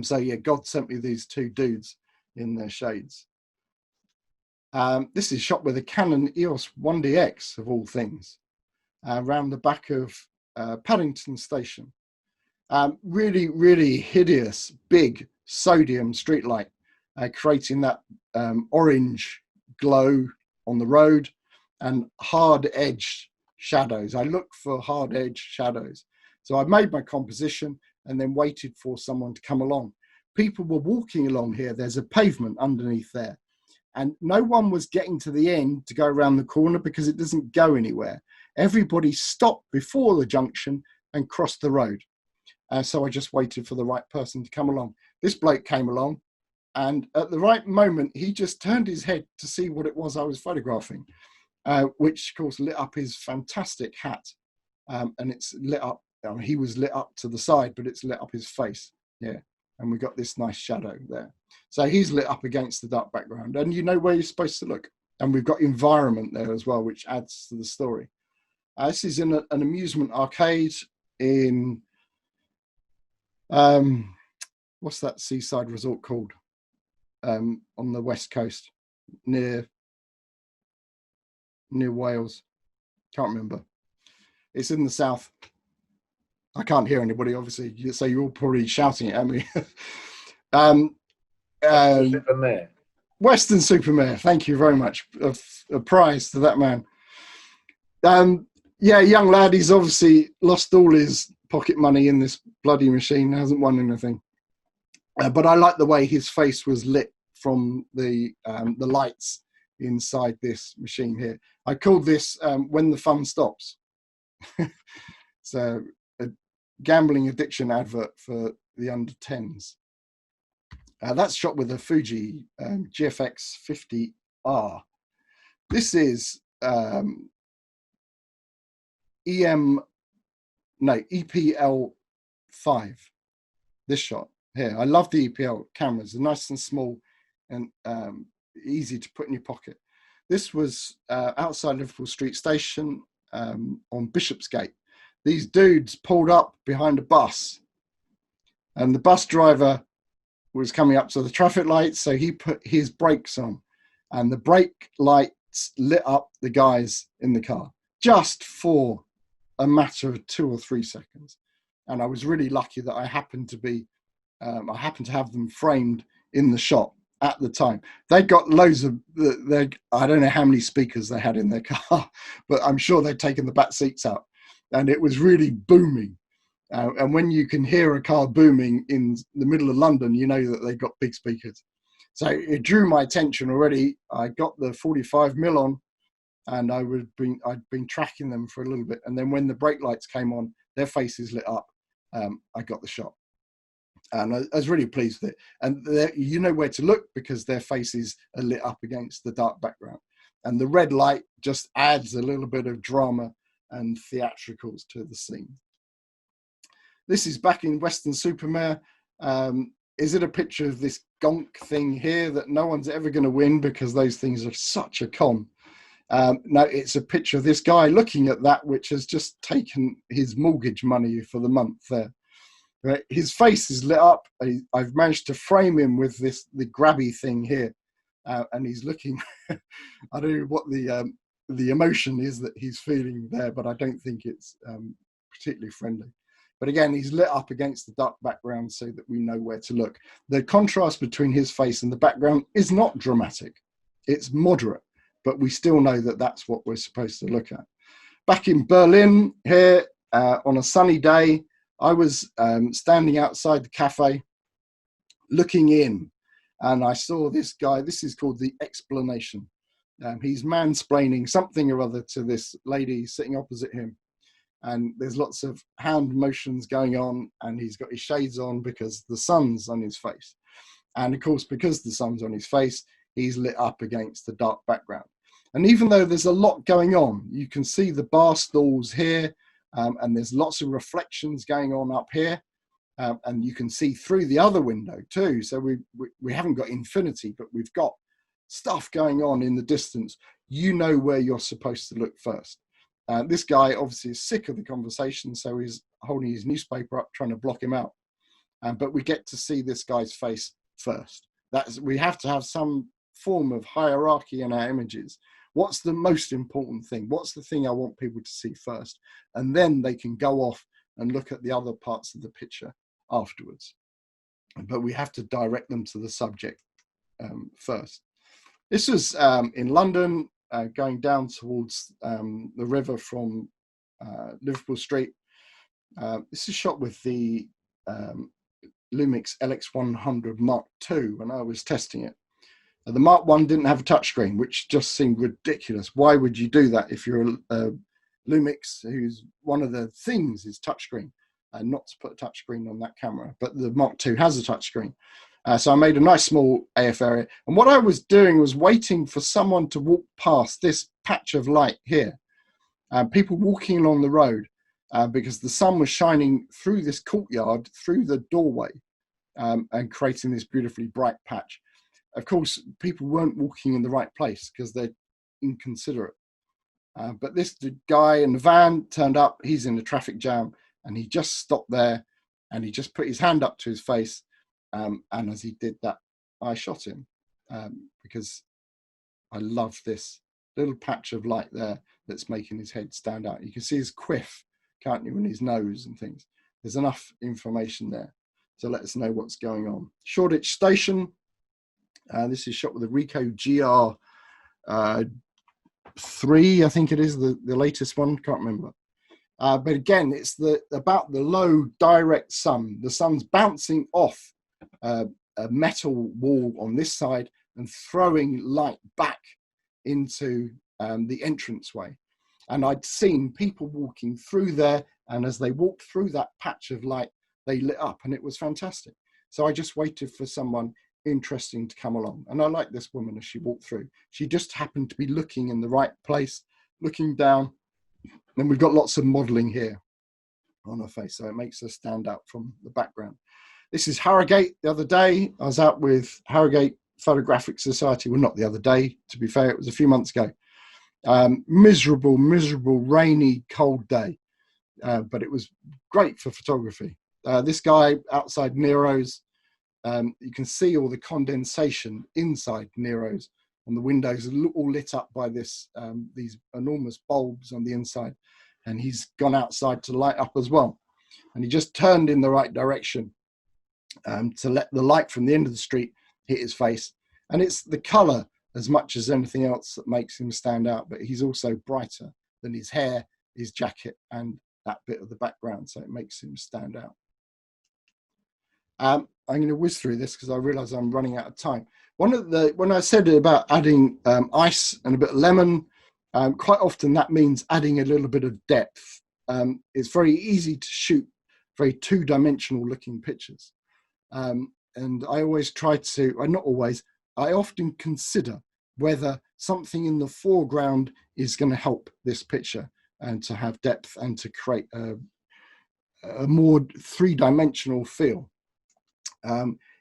So yeah, God sent me these two dudes in their shades. This is shot with a Canon EOS 1DX of all things, around the back of Paddington Station. Really, really hideous, big sodium streetlight, creating that orange glow on the road and hard-edged shadows. I look for hard-edged shadows. So I made my composition and then waited for someone to come along. People were walking along here. There's a pavement underneath there. And no one was getting to the end to go around the corner because it doesn't go anywhere. Everybody stopped before the junction and crossed the road. So I just waited for the right person to come along. This bloke came along, and at the right moment, he just turned his head to see what it was I was photographing, which of course lit up his fantastic hat. And it's lit up, he was lit up to the side, but it's lit up his face. Yeah. And we got this nice shadow there. So he's lit up against the dark background, and you know where you're supposed to look. And we've got environment there as well, which adds to the story. This is in an amusement arcade in, what's that seaside resort called? On the west coast, near Wales. Can't remember. It's in the south. I can't hear anybody, obviously, so you're all probably shouting it at me. Supermare. Western Supermare, thank you very much. A prize to that man. Yeah, young lad, he's obviously lost all his pocket money in this bloody machine, hasn't won anything. But I like the way his face was lit from the lights inside this machine here. I called this When the Fun Stops. So a gambling addiction advert for the under 10s. That's shot with a Fuji GFX 50R. This is EPL 5. This shot here. I love the EPL cameras. They're nice and small and easy to put in your pocket. This was outside Liverpool Street Station on Bishopsgate. These dudes pulled up behind a bus, and the bus driver was coming up to the traffic lights, so he put his brakes on, and the brake lights lit up the guys in the car just for a matter of 2 or 3 seconds. And I was really lucky that I happened to have them framed in the shot at the time. They got loads of, I don't know how many speakers they had in their car, but I'm sure they'd taken the back seats out, and it was really booming. And when you can hear a car booming in the middle of London, you know that they've got big speakers. So it drew my attention already. I got the 45mm on, and I'd been tracking them for a little bit. And then when the brake lights came on, their faces lit up. I got the shot. And I was really pleased with it. And you know where to look because their faces are lit up against the dark background. And the red light just adds a little bit of drama and theatricals to the scene. This is back in Western Supermare. Is it a picture of this gonk thing here that no one's ever going to win because those things are such a con? No, it's a picture of this guy looking at that, which has just taken his mortgage money for the month there. Right? His face is lit up. I've managed to frame him with the grabby thing here. And he's looking, I don't know what the emotion is that he's feeling there, but I don't think it's particularly friendly. But again, he's lit up against the dark background so that we know where to look. The contrast between his face and the background is not dramatic. It's moderate, but we still know that that's what we're supposed to look at. Back in Berlin here on a sunny day, I was standing outside the cafe looking in, and I saw this guy. This is called the explanation. He's mansplaining something or other to this lady sitting opposite him. and there's lots of hand motions going on, and he's got his shades on because the sun's on his face. And of course, because the sun's on his face, he's lit up against the dark background. And even though there's a lot going on, you can see the bar stools here, and there's lots of reflections going on up here. And you can see through the other window too. So we haven't got infinity, but we've got stuff going on in the distance. You know where you're supposed to look first. This guy obviously is sick of the conversation, so he's holding his newspaper up, trying to block him out. But we get to see this guy's face first. We have to have some form of hierarchy in our images. What's the most important thing? What's the thing I want people to see first? And then they can go off and look at the other parts of the picture afterwards. But we have to direct them to the subject first. This was in London, going down towards the river from Liverpool Street. This is shot with the Lumix LX100 Mark II when I was testing it. The Mark I didn't have a touchscreen, which just seemed ridiculous. Why would you do that if you're a Lumix, whose one of the things is touchscreen, and not to put a touchscreen on that camera? But the Mark II has a touchscreen. So I made a nice small AF area. And what I was doing was waiting for someone to walk past this patch of light here. People walking along the road, because the sun was shining through this courtyard, through the doorway, and creating this beautifully bright patch. Of course, people weren't walking in the right place because they're inconsiderate. But this guy in the van turned up, he's in a traffic jam, and he just stopped there, and he just put his hand up to his face. And as he did that, I shot him, because I love this little patch of light there that's making his head stand out. You can see his quiff, can't you, and his nose and things. There's enough information there to let us know what's going on. Shoreditch Station. This is shot with a Ricoh GR3, I think it is, the latest one, can't remember. But again, it's about the low direct sun. The sun's bouncing off a metal wall on this side and throwing light back into the entranceway. And I'd seen people walking through there, and as they walked through that patch of light, they lit up, and it was fantastic. So I just waited for someone interesting to come along. And I like this woman as she walked through. She just happened to be looking in the right place, looking down. And we've got lots of modeling here on her face, so it makes her stand out from the background. This is Harrogate. The other day, I was out with Harrogate Photographic Society. Well, not the other day, to be fair, it was a few months ago. Miserable, rainy, cold day. But it was great for photography. This guy outside Nero's, you can see all the condensation inside Nero's, and the windows are all lit up by this these enormous bulbs on the inside. And he's gone outside to light up as well. And he just turned in the right direction to let the light from the end of the street hit his face. And it's the color as much as anything else that makes him stand out. But he's also brighter than his hair, his jacket, and that bit of the background. So it makes him stand out. I'm going to whiz through this because I realize I'm running out of time. When I said about adding ice and a bit of lemon, quite often that means adding a little bit of depth. It's very easy to shoot very two-dimensional looking pictures. And I always try to, not always, I often consider whether something in the foreground is going to help this picture and to have depth and to create a more three-dimensional feel.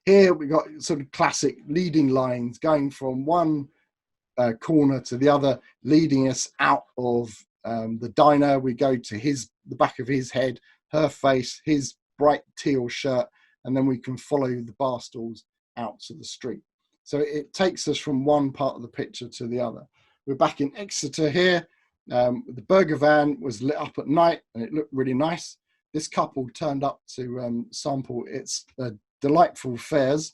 Here we got sort of classic leading lines going from one corner to the other, leading us out of the diner. We go to the back of his head, her face, his bright teal shirt, and then we can follow the bar stools out to the street. So it takes us from one part of the picture to the other. We're back in Exeter here. The burger van was lit up at night and it looked really nice. This couple turned up to sample its delightful fares.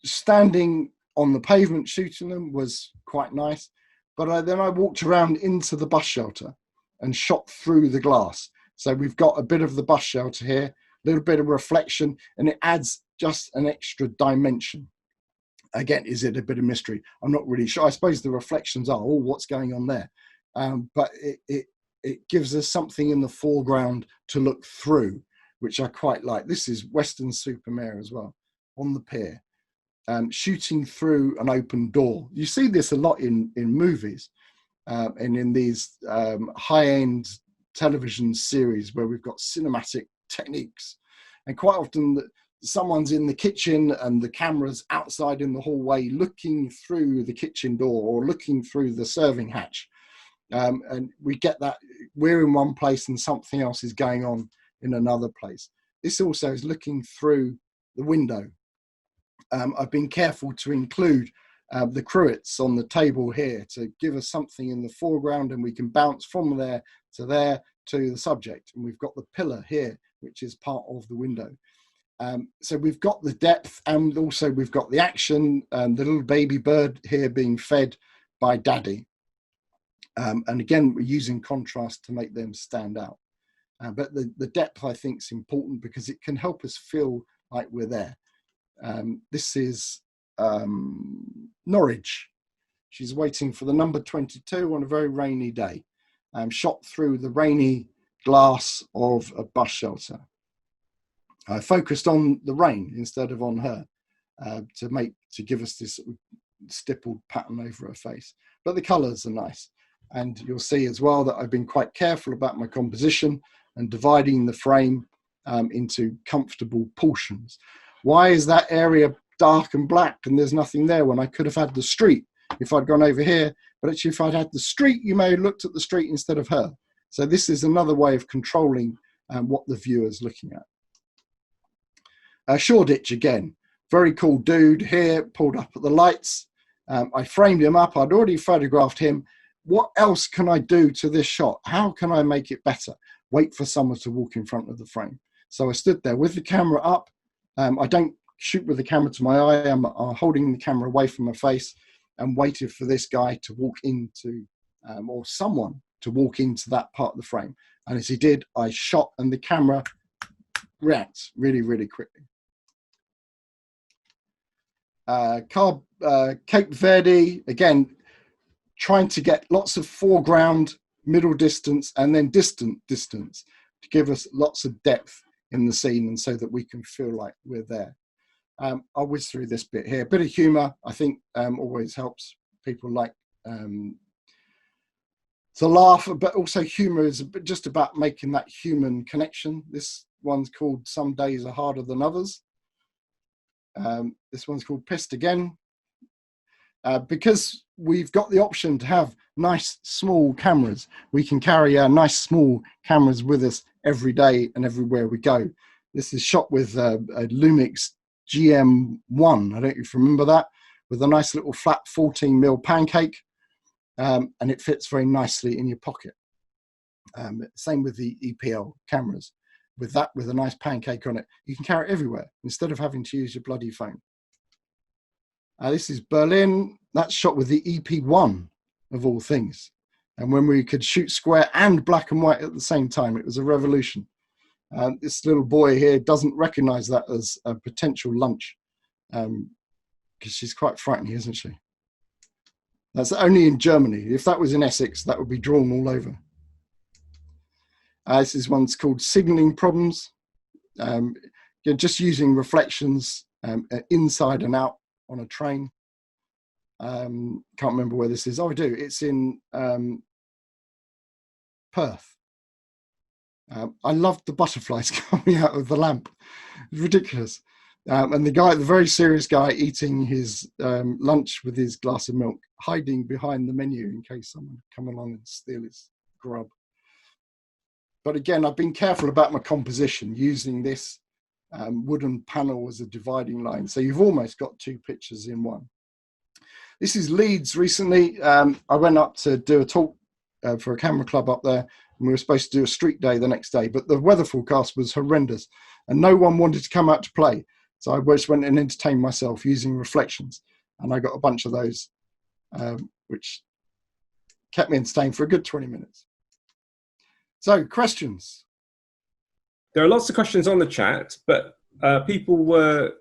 Standing on the pavement shooting them was quite nice. But then I walked around into the bus shelter and shot through the glass. So we've got a bit of the bus shelter here, a little bit of reflection, and it adds just an extra dimension. Again, is it a bit of mystery? I'm not really sure. I suppose the reflections are, oh, what's going on there? But it gives us something in the foreground to look through, which I quite like. This is Weston-super-Mare as well, on the pier, shooting through an open door. You see this a lot in movies and in these high-end television series where we've got cinematic techniques. And quite often someone's in the kitchen and the camera's outside in the hallway looking through the kitchen door or looking through the serving hatch. And we get that we're in one place and something else is going on in another place. This also is looking through the window. I've been careful to include the cruets on the table here to give us something in the foreground, and we can bounce from there to the subject. And we've got the pillar here, which is part of the window. So we've got the depth, and also we've got the action, the little baby bird here being fed by daddy. And again, we're using contrast to make them stand out. But the depth, I think, is important because it can help us feel like we're there. This is Norwich. She's waiting for the number 22 on a very rainy day, shot through the rainy glass of a bus shelter. I focused on the rain instead of on her to give us this stippled pattern over her face. But the colours are nice. And you'll see as well that I've been quite careful about my composition and dividing the frame into comfortable portions. Why is that area dark and black and there's nothing there when I could have had the street if I'd gone over here? But actually, if I'd had the street, you may have looked at the street instead of her. So this is another way of controlling what the viewer's looking at. Shoreditch again, very cool dude here, pulled up at the lights. I framed him up. I'd already photographed him. What else can I do to this shot? How can I make it better? Wait for someone to walk in front of the frame. So I stood there with the camera up. I don't shoot with the camera to my eye. I'm holding the camera away from my face and waited for this guy to walk into, or someone to walk into that part of the frame. And as he did, I shot and the camera reacts really, really quickly. Cape Verde, again, trying to get lots of foreground, middle distance, and then distant distance to give us lots of depth in the scene and so that we can feel like we're there. I'll whiz through this bit here. A bit of humour, I think, always helps people like to laugh, but also humour is just about making that human connection. This one's called Some Days Are Harder Than Others. This one's called Pissed Again. Because we've got the option to have nice small cameras, we can carry our nice small cameras with us every day and everywhere we go. This is shot with a Lumix GM1, I don't know if you remember that, with a nice little flat 14mm pancake, and it fits very nicely in your pocket. Same with the EPL cameras. With that, with a nice pancake on it, you can carry it everywhere instead of having to use your bloody phone. This is Berlin. That's shot with the EP1 of all things. And when we could shoot square and black and white at the same time, it was a revolution. This little boy here doesn't recognize that as a potential lunch because she's quite frightening, isn't she? That's only in Germany. If that was in Essex, that would be drawn all over. This is one's called Signaling Problems. You're just using reflections inside and out on a train. Can't remember where this is. Oh, I do. It's in Perth. I loved the butterflies coming out of the lamp. It's ridiculous. And the guy, the very serious guy, eating his lunch with his glass of milk, hiding behind the menu in case someone come along and steal his grub. But again, I've been careful about my composition, using this wooden panel as a dividing line. So you've almost got two pictures in one. This is Leeds recently. I went up to do a talk for a camera club up there, and we were supposed to do a street day the next day, but the weather forecast was horrendous and no one wanted to come out to play. So I just went and entertained myself using reflections, and I got a bunch of those, which kept me entertained for a good 20 minutes. So, questions? There are lots of questions on the chat, but people were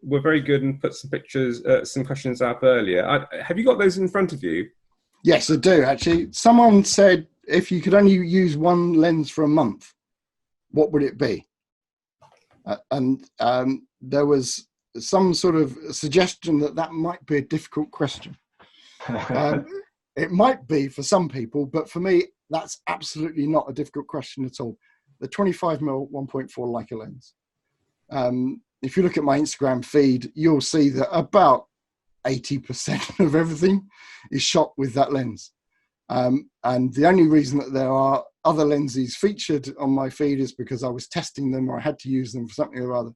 very good and put some pictures, some questions up earlier. Have you got those in front of you? Yes, I do, actually. Someone said, if you could only use one lens for a month, what would it be? There was some sort of suggestion that might be a difficult question. It might be for some people, but for me, that's absolutely not a difficult question at all. The 25mm 1.4 Leica lens. If you look at my Instagram feed, you'll see that about 80% of everything is shot with that lens. And the only reason that there are other lenses featured on my feed is because I was testing them or I had to use them for something or other.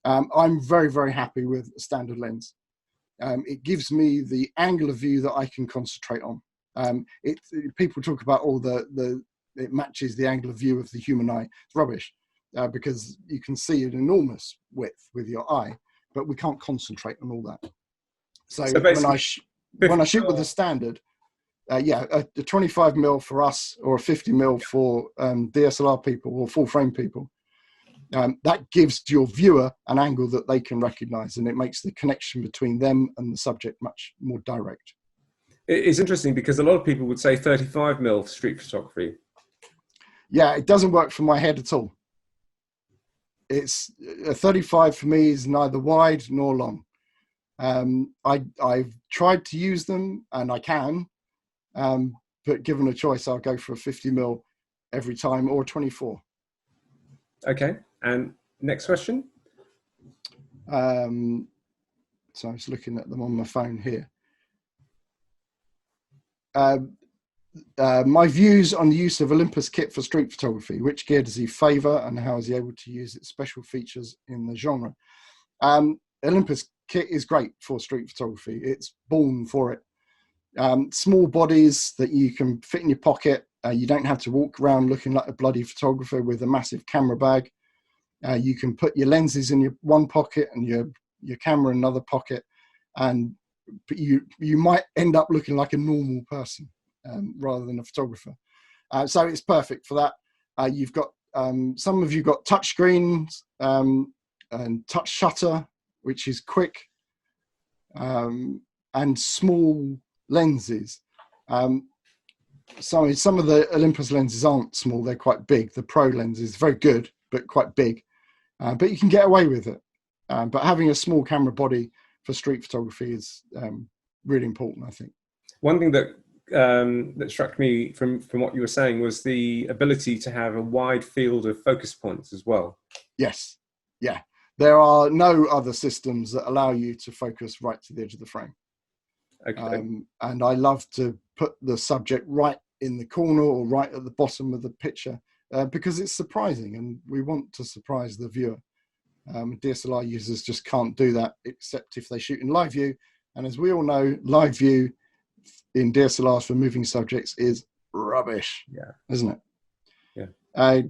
I'm very, very happy with a standard lens. It gives me the angle of view that I can concentrate on. People talk about it matches the angle of view of the human eye. It's rubbish because you can see an enormous width with your eye, but we can't concentrate on all that. So when I shoot with the standard, a 25mm for us or a 50mm for DSLR people or full frame people, that gives your viewer an angle that they can recognize, and it makes the connection between them and the subject much more direct. It's interesting because a lot of people would say 35mm for street photography. Yeah, it doesn't work for my head at all. It's a 35 for me is neither wide nor long. I've tried to use them and I can, but given a choice, I'll go for a 50mm every time or a 24. Okay, and next question. So I was looking at them on my phone here. My views on the use of Olympus kit for street photography. Which gear does he favour and how is he able to use its special features in the genre? Olympus kit is great for street photography. It's born for it. Small bodies that you can fit in your pocket. You don't have to walk around looking like a bloody photographer with a massive camera bag. You can put your lenses in your one pocket and your camera in another pocket, and you might end up looking like a normal person rather than a photographer. So it's perfect for that. You've got some of you got touch screens and touch shutter, which is quick, and small lenses. So some of the Olympus lenses aren't small; they're quite big. The Pro lens is very good, but quite big. But you can get away with it. But having a small camera body for street photography is really important, I think. One thing that struck me from what you were saying was the ability to have a wide field of focus points as well. Yes, yeah. There are no other systems that allow you to focus right to the edge of the frame. Okay. And I love to put the subject right in the corner or right at the bottom of the picture because it's surprising and we want to surprise the viewer. DSLR users just can't do that except if they shoot in live view. And as we all know, live view in DSLRs for moving subjects is rubbish, isn't it? Yeah.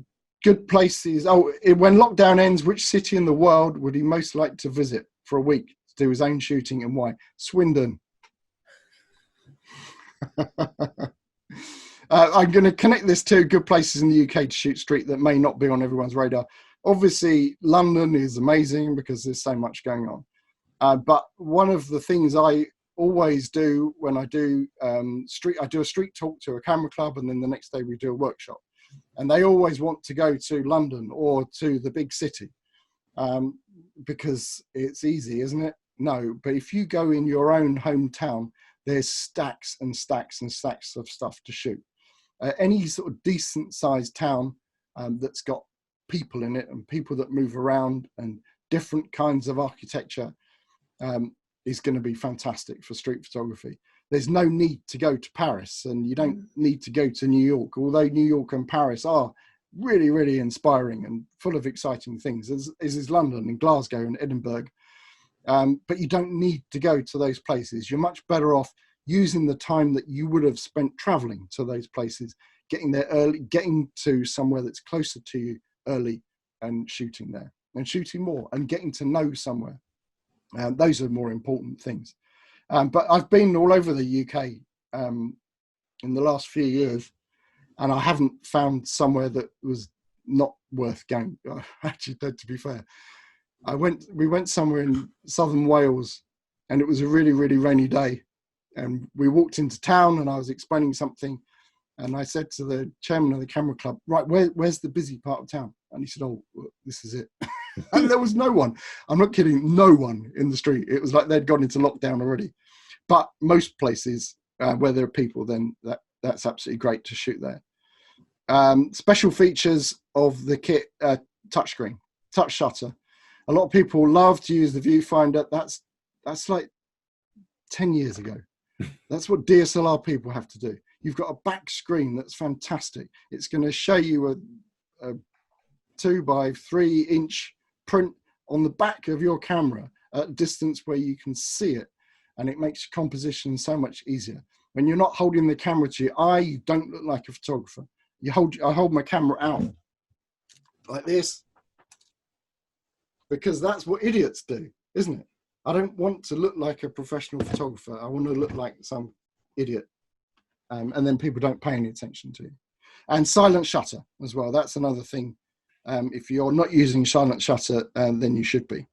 Good places. When lockdown ends, which city in the world would he most like to visit for a week to do his own shooting and why? Swindon. I'm going to connect this to good places in the UK to shoot street that may not be on everyone's radar. Obviously, London is amazing because there's so much going on. But one of the things I always do when I do I do a street talk to a camera club, and then the next day we do a workshop. And they always want to go to London or to the big city because it's easy, isn't it? No, but if you go in your own hometown, there's stacks and stacks and stacks of stuff to shoot. Any sort of decent sized town that's got people in it and people that move around and different kinds of architecture is going to be fantastic for street photography. There's no need to go to Paris and you don't need to go to New York, although New York and Paris are really, really inspiring and full of exciting things, as is London and Glasgow and Edinburgh. But you don't need to go to those places. You're much better off using the time that you would have spent traveling to those places, getting there early, getting to somewhere that's closer to you early and shooting there and shooting more and getting to know somewhere. Those are more important things. But I've been all over the UK in the last few years, and I haven't found somewhere that was not worth going. Actually, to be fair, we went somewhere in southern Wales, and it was a really, really rainy day. And we walked into town, and I was explaining something, And I said to the chairman of the camera club, right, where's the busy part of town? And he said, oh, well, this is it. And there was no one. I'm not kidding, no one in the street. It was like they'd gone into lockdown already. But most places where there are people, then that's absolutely great to shoot there. Special features of the kit, touchscreen, touch shutter. A lot of people love to use the viewfinder. That's like 10 years ago. That's what DSLR people have to do. You've got a back screen that's fantastic. It's going to show you a 2 by 3 inch print on the back of your camera at a distance where you can see it, and it makes composition so much easier. When you're not holding the camera to your eye, you don't look like a photographer. I hold my camera out like this because that's what idiots do, isn't it? I don't want to look like a professional photographer. I want to look like some idiot. And then people don't pay any attention to you. And silent shutter as well. That's another thing. If you're not using silent shutter, then you should be.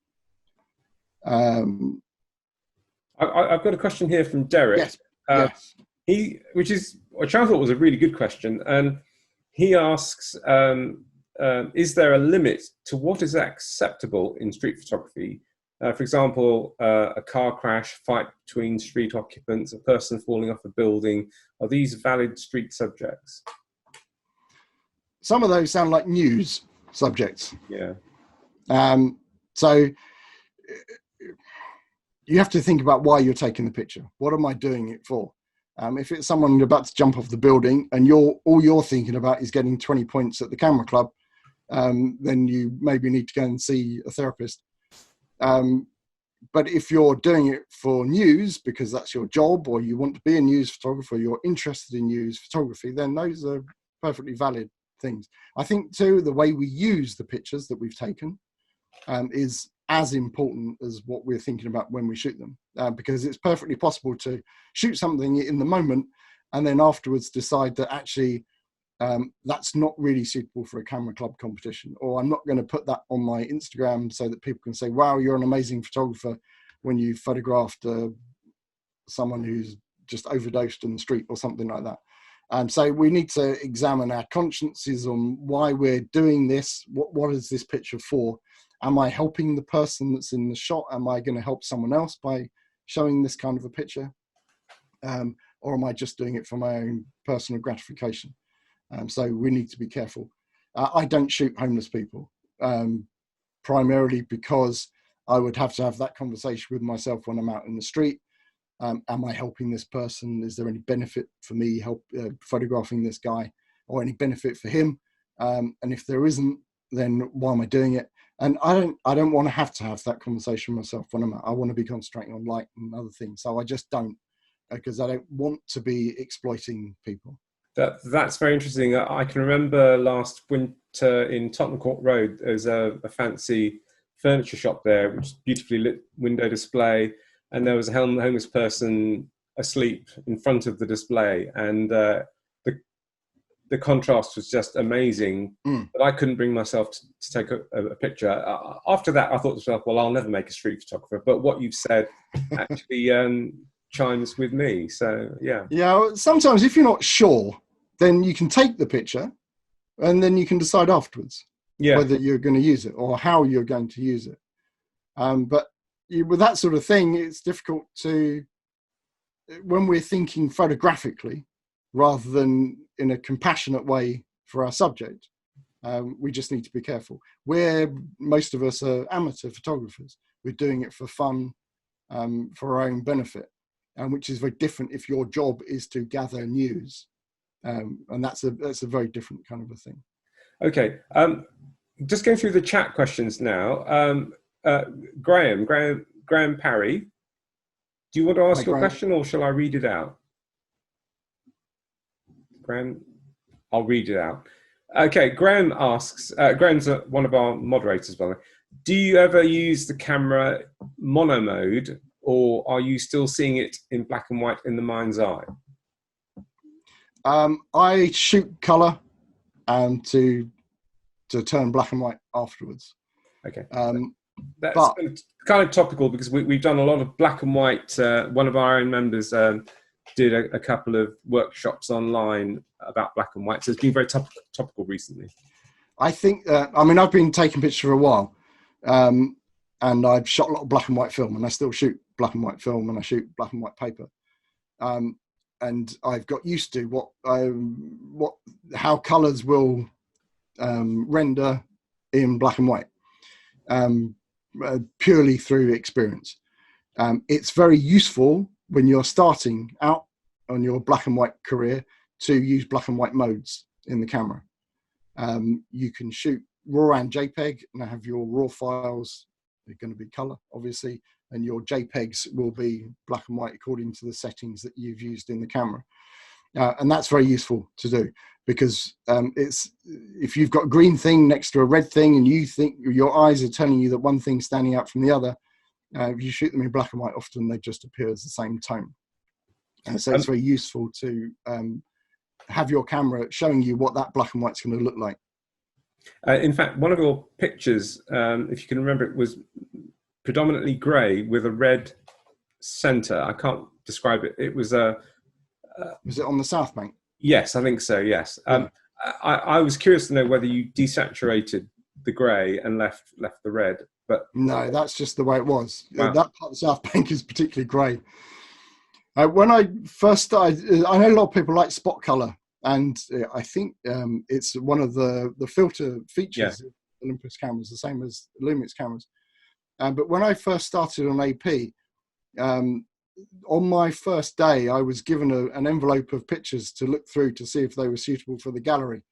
I've got a question here from Derek. Yes. Yes. Which I thought was a really good question. And he asks, is there a limit to what is acceptable in street photography? For example, a car crash, fight between street occupants, a person falling off a building. Are these valid street subjects? Some of those sound like news subjects. Yeah. So you have to think about why you're taking the picture. What am I doing it for? If it's someone about to jump off the building and all you're thinking about is getting 20 points at the camera club, then you maybe need to go and see a therapist. But if you're doing it for news, because that's your job, or you want to be a news photographer, you're interested in news photography, then those are perfectly valid things. I think too, the way we use the pictures that we've taken is as important as what we're thinking about when we shoot them, because it's perfectly possible to shoot something in the moment and then afterwards decide that actually that's not really suitable for a camera club competition, or I'm not going to put that on my Instagram so that people can say, wow, you're an amazing photographer when you photographed someone who's just overdosed in the street or something like that. So we need to examine our consciences on why we're doing this. What is this picture for? Am I helping the person that's in the shot? Am I going to help someone else by showing this kind of a picture? Or am I just doing it for my own personal gratification? So we need to be careful. I don't shoot homeless people, primarily because I would have to have that conversation with myself when I'm out in the street. Am I helping this person? Is there any benefit for me photographing this guy, or any benefit for him? And if there isn't, then why am I doing it? And I don't want to have that conversation myself when I'm out. I want to be concentrating on light and other things. So I just don't, because I don't want to be exploiting people. That's very interesting. I can remember last winter in Tottenham Court Road, there's a fancy furniture shop there, which is beautifully lit window display, and there was a homeless person asleep in front of the display, and the contrast was just amazing. But I couldn't bring myself to take a picture. After that, I thought to myself, well, I'll never make a street photographer. But what you've said actually chimes with me. So yeah. Yeah. Sometimes if you're not sure, then you can take the picture, and then you can decide afterwards whether you're going to use it or how you're going to use it. But with that sort of thing, it's difficult to, when we're thinking photographically rather than in a compassionate way for our subject, we just need to be careful. Most of us are amateur photographers. We're doing it for fun, for our own benefit, which is very different if your job is to gather news. And that's a very different kind of a thing. Okay. Just going through the chat questions now. Graham Parry, do you want to ask your question, or shall I read it out? Graham, I'll read it out. Okay, Graham asks, Graham's one of our moderators, by the way. Do you ever use the camera mono mode, or are you still seeing it in black and white in the mind's eye? I shoot color to turn black and white afterwards. Okay. That's kind of topical, because we've done a lot of black and white. One of our own members, did a couple of workshops online about black and white. So it's been very topical recently. I think, I mean, I've been taking pictures for a while, and I've shot a lot of black and white film, and I still shoot black and white film, and I shoot black and white paper. And I've got used to how colours will render in black and white, purely through experience. It's very useful when you're starting out on your black and white career to use black and white modes in the camera. You can shoot RAW and JPEG and have your RAW files, they're going to be color, obviously, and your JPEGs will be black and white according to the settings that you've used in the camera. And that's very useful to do, because if you've got a green thing next to a red thing and you think your eyes are telling you that one thing's standing out from the other, if you shoot them in black and white, often they just appear as the same tone. So it's very useful to have your camera showing you what that black and white's going to look like. In fact, one of your pictures, if you can remember, it was predominantly grey with a red centre. I can't describe it. It was a... was it on the South Bank? Yes, I think so, yes. Yeah. I was curious to know whether you desaturated the grey and left the red. But no, that's just the way it was. Wow. That part of the South Bank is particularly grey. When I first started, I know a lot of people like spot colour, and I think it's one of the filter features of Olympus cameras, the same as Lumix cameras. But when I first started on AP, on my first day, I was given an envelope of pictures to look through to see if they were suitable for the gallery.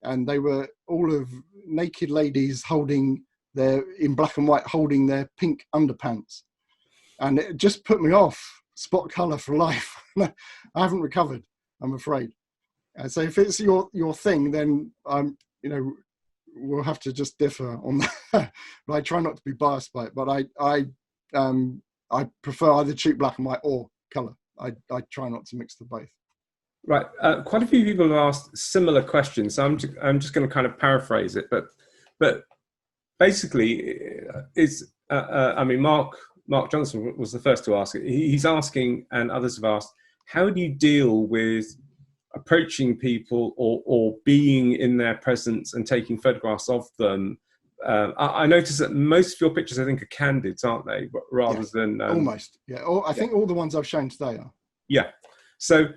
And they were all of naked ladies in black and white, holding their pink underpants. And it just put me off spot colour for life. I haven't recovered, I'm afraid. So if it's your thing, then we'll have to just differ on that. But I try not to be biased by it. But I prefer either shoot black and white or colour. I try not to mix the both. Right, quite a few people have asked similar questions. So I'm just going to kind of paraphrase it, but basically, Mark Johnson was the first to ask it. He's asking, and others have asked, how do you deal with approaching people or being in their presence and taking photographs of them? I noticed that most of your pictures, I think, are candids, aren't they? Rather than almost, yeah. I think all the ones I've shown today are. Yeah. So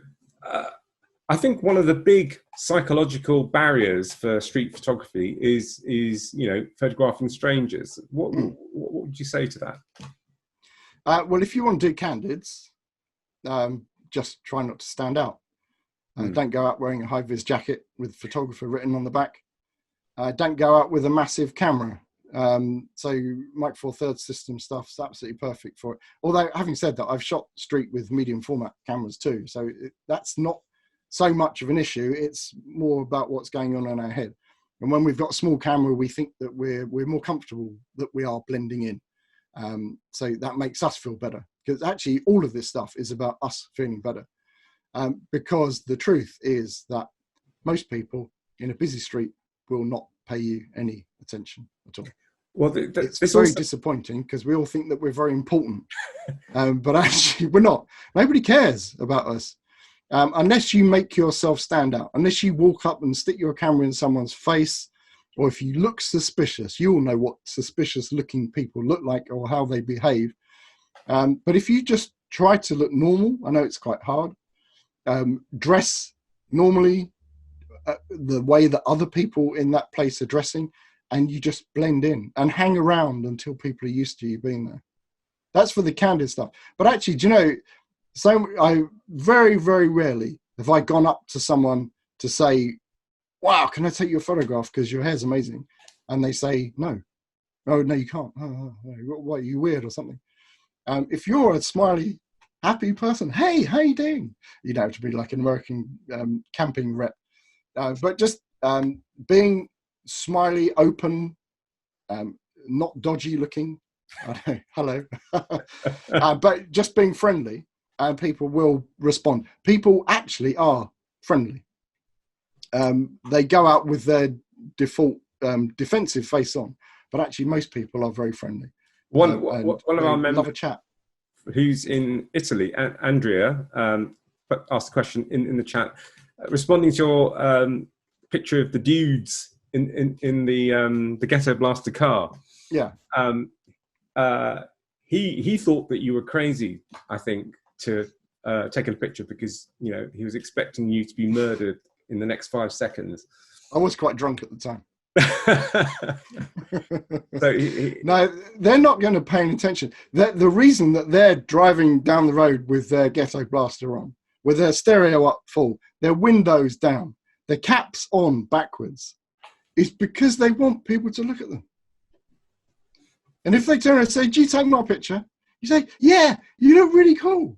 I think one of the big psychological barriers for street photography is photographing strangers. What would you say to that? Well, if you want to do candids, just try not to stand out. Don't go out wearing a high-vis jacket with photographer written on the back. Don't go out with a massive camera. So Micro Four Thirds system stuff's absolutely perfect for it. Although, having said that, I've shot street with medium format cameras too. So that's not so much of an issue. It's more about what's going on in our head. And when we've got a small camera, we think that we're more comfortable that we are blending in. So that makes us feel better, because actually all of this stuff is about us feeling better. Because the truth is that most people in a busy street will not pay you any attention at all. Well, it's very disappointing, because we all think that we're very important, but actually we're not. Nobody cares about us unless you make yourself stand out, unless you walk up and stick your camera in someone's face, or if you look suspicious. You all know what suspicious looking people look like or how they behave. But if you just try to look normal, I know it's quite hard, dress normally, the way that other people in that place are dressing, and you just blend in and hang around until people are used to you being there. That's for the candid stuff. But actually, do you know, I very, very rarely have I gone up to someone to say, wow, can I take your photograph because your hair's amazing? And they say, no. Oh, no, you can't. What, are you weird or something? If you're a smiley, happy person, hey, how you doing? You don't have to be like an American camping rep. But just being smiley, open, not dodgy looking. I don't know, hello. But just being friendly, and people will respond. People actually are friendly. They go out with their default defensive face on, but actually most people are very friendly. One of our members, love a chat, who's in Italy, Andrea, asked a question in the chat, responding to your picture of the dudes in the Ghetto Blaster car. Yeah. He thought that you were crazy, I think, to take a picture because he was expecting you to be murdered in the next 5 seconds. I was quite drunk at the time. So no, they're not going to pay any attention. The reason that they're driving down the road with their Ghetto Blaster on, with their stereo up full, their windows down, their caps on backwards, is because they want people to look at them. And if they turn around and say, "Do you take my picture?" You say, "Yeah, you look really cool.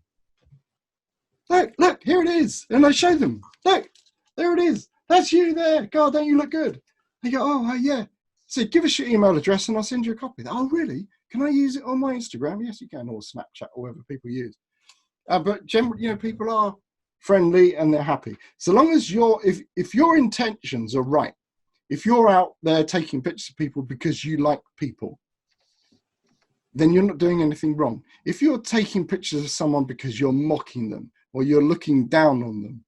Look, here it is." And I show them, "Look, there it is. That's you there. God, don't you look good?" They go, "Oh, yeah." So give us your email address and I'll send you a copy. "Oh, really? Can I use it on my Instagram?" "Yes, you can," or Snapchat, or whatever people use. But generally, people are friendly and they're happy. So long as if your intentions are right, if you're out there taking pictures of people because you like people, then you're not doing anything wrong. If you're taking pictures of someone because you're mocking them or you're looking down on them,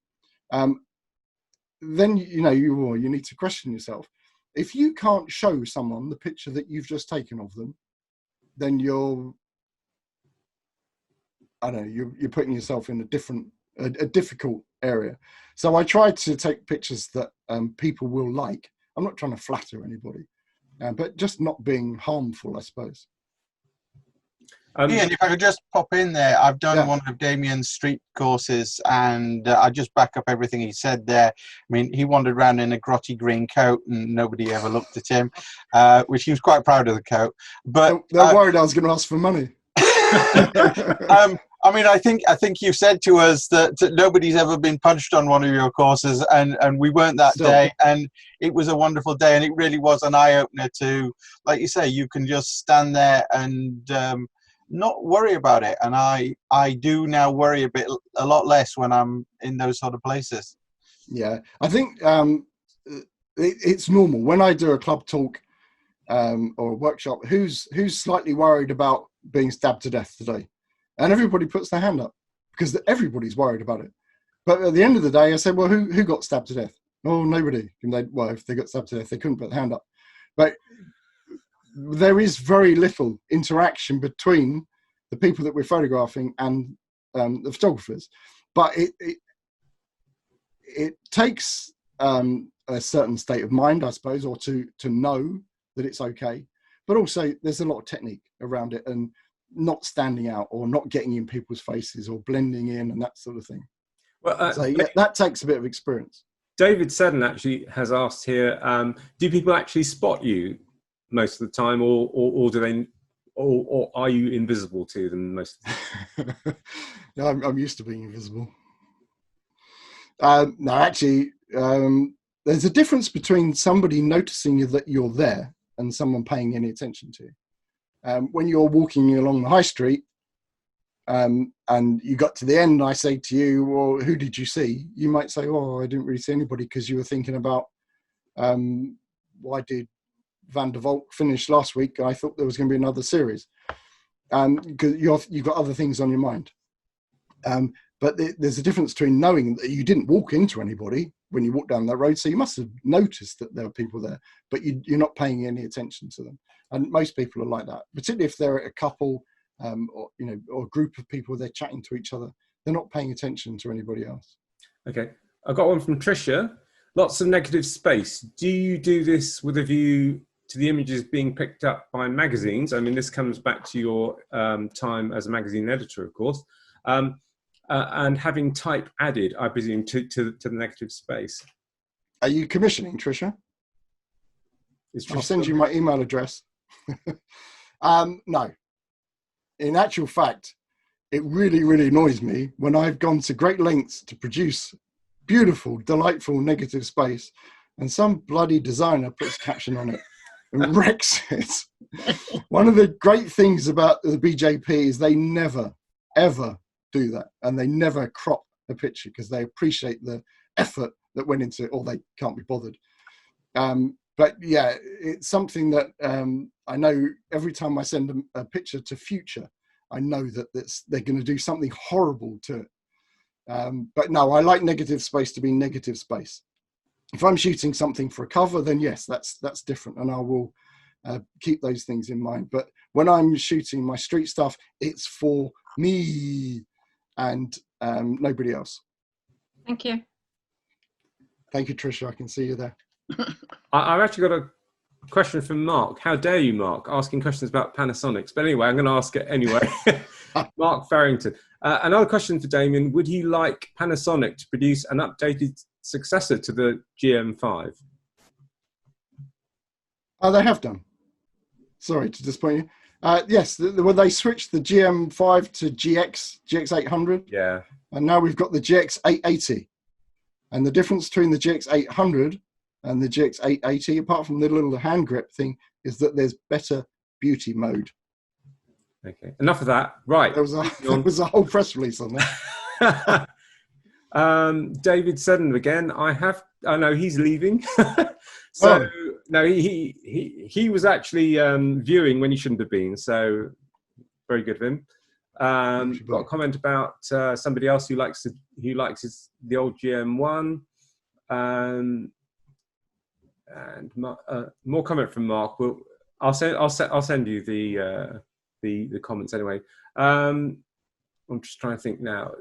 then you need to question yourself. If you can't show someone the picture that you've just taken of them, then you're putting yourself in a difficult area. So I try to take pictures that people will like. I'm not trying to flatter anybody, but just not being harmful, I suppose. Ian, if I could just pop in there, I've done one of Damien's street courses, and I just back up everything he said there. I mean, he wandered around in a grotty green coat, and nobody ever looked at him, which he was quite proud of the coat. But they're worried I was going to ask for money. I mean, I think you've said to us that nobody's ever been punched on one of your courses, and we weren't that day, and it was a wonderful day, and it really was an eye-opener to, like you say, you can just stand there and not worry about it. And I do now worry a lot less when I'm in those sort of places. Yeah, I think it's normal when I do a club talk or a workshop. Who's slightly worried about being stabbed to death today? And everybody puts their hand up because everybody's worried about it. But at the end of the day, I said, "Well, who got stabbed to death?" "Oh, nobody." Well, if they got stabbed to death, they couldn't put their hand up. But there is very little interaction between the people that we're photographing and the photographers. But it takes a certain state of mind, I suppose, or to know that it's okay. But also, there's a lot of technique around it, and not standing out or not getting in people's faces or blending in and that sort of thing. Well, so yeah, that takes a bit of experience. David Seddon actually has asked here, do people actually spot you most of the time, or do they, or are you invisible to them most of the time? No, I'm used to being invisible. No, actually, there's a difference between somebody noticing that you're there and someone paying any attention to you. When you're walking along the high street and you got to the end, I say to you, "Well, who did you see?" You might say, "Oh, I didn't really see anybody," because you were thinking about why did Van der Valk finish last week? I thought there was going to be another series, because you've got other things on your mind. But there's a difference between knowing that you didn't walk into anybody when you walked down that road, so you must have noticed that there were people there, but you're not paying any attention to them. And most people are like that, particularly if they're a couple or a group of people, they're chatting to each other. They're not paying attention to anybody else. Okay, I got one from Tricia. Lots of negative space. Do you do this with a view to the images being picked up by magazines? I mean, this comes back to your time as a magazine editor, of course, and having type added, I presume, to the negative space. Are you commissioning, Tricia? I'll send you my email address. No. In actual fact, it really, really annoys me when I've gone to great lengths to produce beautiful, delightful negative space, and some bloody designer puts a caption on it and wrecks it. One of the great things about the BJP is they never, ever do that, and they never crop a picture because they appreciate the effort that went into it, or they can't be bothered. But yeah, it's something that I know every time I send a picture to Future, I know that they're going to do something horrible to it. But no, I like negative space to be negative space. If I'm shooting something for a cover, then yes, that's different, and I will keep those things in mind. But when I'm shooting my street stuff, it's for me and nobody else. Thank you. Thank you, Tricia. I can see you there. I've actually got a question from Mark. How dare you, Mark, asking questions about Panasonics? But anyway, I'm going to ask it anyway. Mark Farrington. Another question for Damien. Would he like Panasonic to produce an updated successor to the GM5? Oh, they have done. Sorry to disappoint you. Yes, when they switched the GM5 to GX800. Yeah. And now we've got the GX880. And the difference between the GX800 and the GX880, apart from the little hand grip thing, is that there's better beauty mode. Okay, enough of that. Right. There was a whole press release on that. David Sutton again. I know he's leaving. So no, he was actually viewing when he shouldn't have been. So very good of him. Got a comment about somebody else who likes the old GM1, and more comment from Mark. I'll send you the comments anyway. I'm just trying to think now.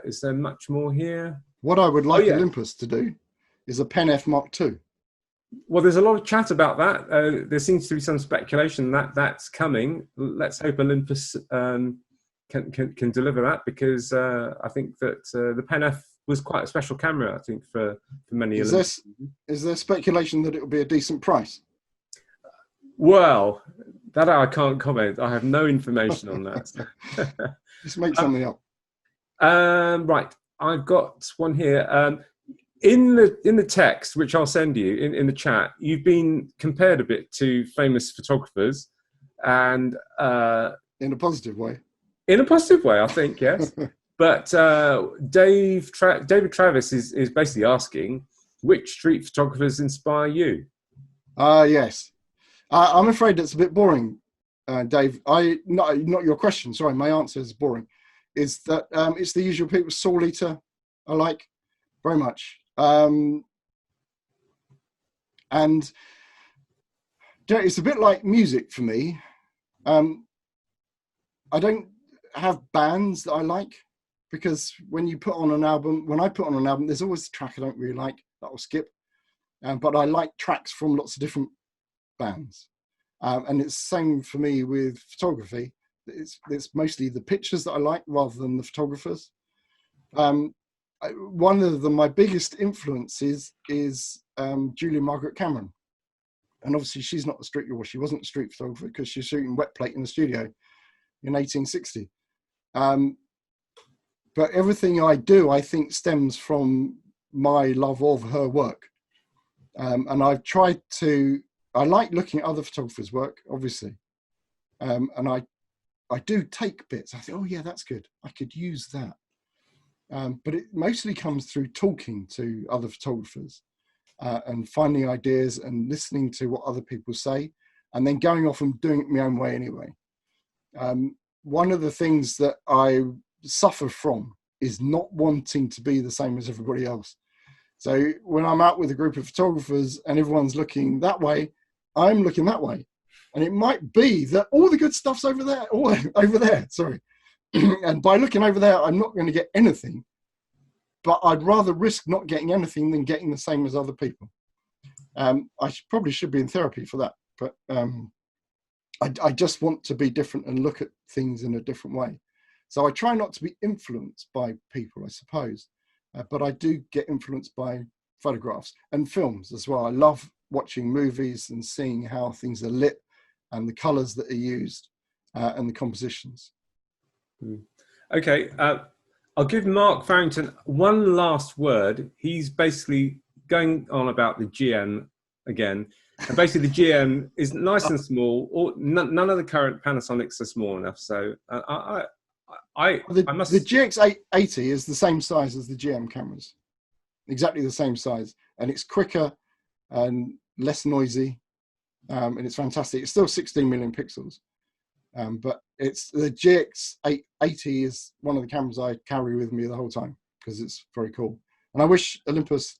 Is there much more here? What I would like Olympus to do is a Pen F Mark II. Well, there's a lot of chat about that. There seems to be some speculation that that's coming. Let's hope Olympus can deliver that, because I think that the Pen F was quite a special camera, I think, for many. Is there speculation that it will be a decent price? Well, that I can't comment. I have no information on that. Just make something up. Right, I've got one here. In the text, which I'll send you in the chat, you've been compared a bit to famous photographers, and in a positive way. In a positive way, I think, yes. But David Travis is basically asking, which street photographers inspire you? Yes. I'm afraid it's a bit boring, Dave. Not your question, sorry, my answer is boring. Is that it's the usual people. Saul Eater, I like very much. And it's a bit like music for me. I don't have bands that I like, because when I put on an album, there's always a track I don't really like that I'll skip. But I like tracks from lots of different bands. And it's the same for me with photography. It's mostly the pictures that I like rather than the photographers. One of my biggest influences is Julia Margaret Cameron. And obviously she wasn't a street photographer, because she was shooting wet plate in the studio in 1860. But everything I do, I think, stems from my love of her work. And I like looking at other photographers' work, obviously. And I do take bits. I think, oh yeah, that's good. I could use that. But it mostly comes through talking to other photographers and finding ideas and listening to what other people say, and then going off and doing it my own way anyway. One of the things that I suffer from is not wanting to be the same as everybody else. So when I'm out with a group of photographers and everyone's looking that way, I'm looking that way. And it might be that all the good stuff's over there, sorry. And by looking over there, I'm not going to get anything. But I'd rather risk not getting anything than getting the same as other people. I probably should be in therapy for that. But I just want to be different and look at things in a different way. So I try not to be influenced by people, I suppose. But I do get influenced by photographs and films as well. I love watching movies and seeing how things are lit and the colours that are used and the compositions. Okay, I'll give Mark Farrington one last word. He's basically going on about the GM again. And basically the GM is nice and small. None of the current Panasonics are small enough. So the GX880 is the same size as the GM cameras. Exactly the same size. And it's quicker and less noisy. And it's fantastic. It's still 16 million pixels. But it's the GX880 is one of the cameras I carry with me the whole time, because it's very cool. And I wish Olympus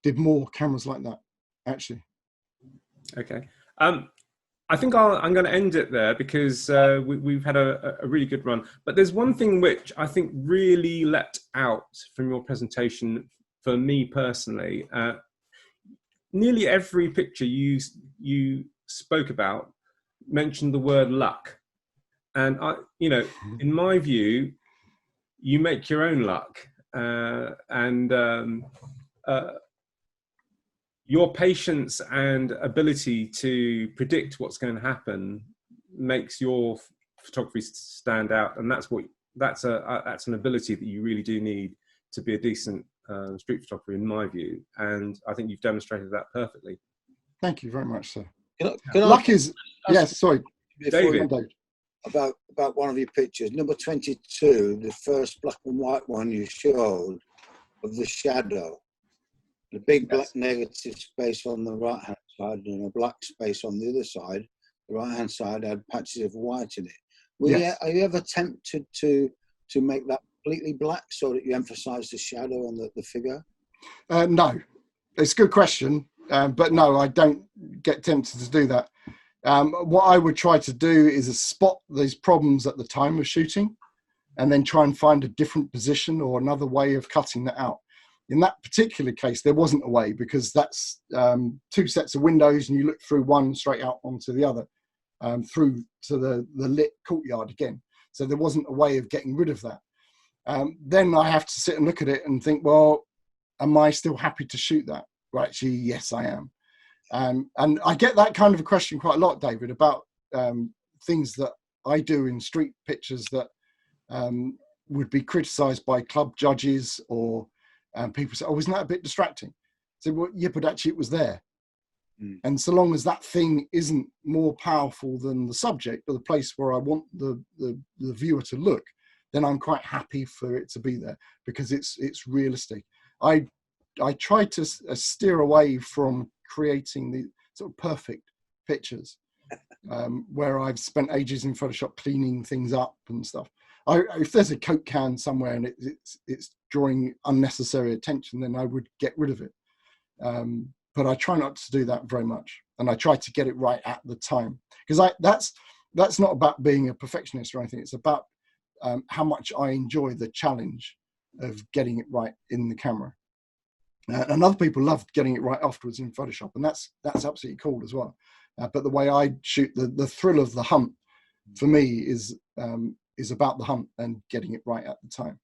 did more cameras like that, actually. Okay. I think I'm going to end it there because we've had a really good run. But there's one thing which I think really leapt out from your presentation for me personally. Nearly every picture you spoke about mentioned the word luck. And in my view, you make your own luck. Your patience and ability to predict what's going to happen makes your photography stand out, and that's an ability that you really do need to be a decent street photographer, in my view. And I think you've demonstrated that perfectly. Thank you very much, sir. Luck is yes. Sorry, David. About one of your pictures, number 22, the first black and white one you showed of the shadow. The big black negative space on the right hand side and a black space on the other side. The right hand side had patches of white in it. Are you ever tempted to make that completely black so that you emphasize the shadow on the figure? No, it's a good question, but no, I don't get tempted to do that. What I would try to do is spot these problems at the time of shooting and then try and find a different position or another way of cutting that out. In that particular case, there wasn't a way, because that's two sets of windows and you look through one straight out onto the other, through to the lit courtyard again. So there wasn't a way of getting rid of that. Then I have to sit and look at it and think, well, am I still happy to shoot that? Well, actually, yes, I am. And I get that kind of a question quite a lot, David, about things that I do in street pictures that would be criticised by club judges, or people say, oh, isn't that a bit distracting? So, well, yeah, but actually it was there. And so long as that thing isn't more powerful than the subject or the place where I want the viewer to look, then I'm quite happy for it to be there, because it's realistic. I try to steer away from creating the sort of perfect pictures where I've spent ages in Photoshop cleaning things up and stuff. If there's a Coke can somewhere and it's drawing unnecessary attention, then I would get rid of it. But I try not to do that very much, and I try to get it right at the time, because that's not about being a perfectionist or anything. It's about how much I enjoy the challenge of getting it right in the camera. And other people love getting it right afterwards in Photoshop, and that's absolutely cool as well. But the way I shoot, the thrill of the hunt for me is about the hunt and getting it right at the time.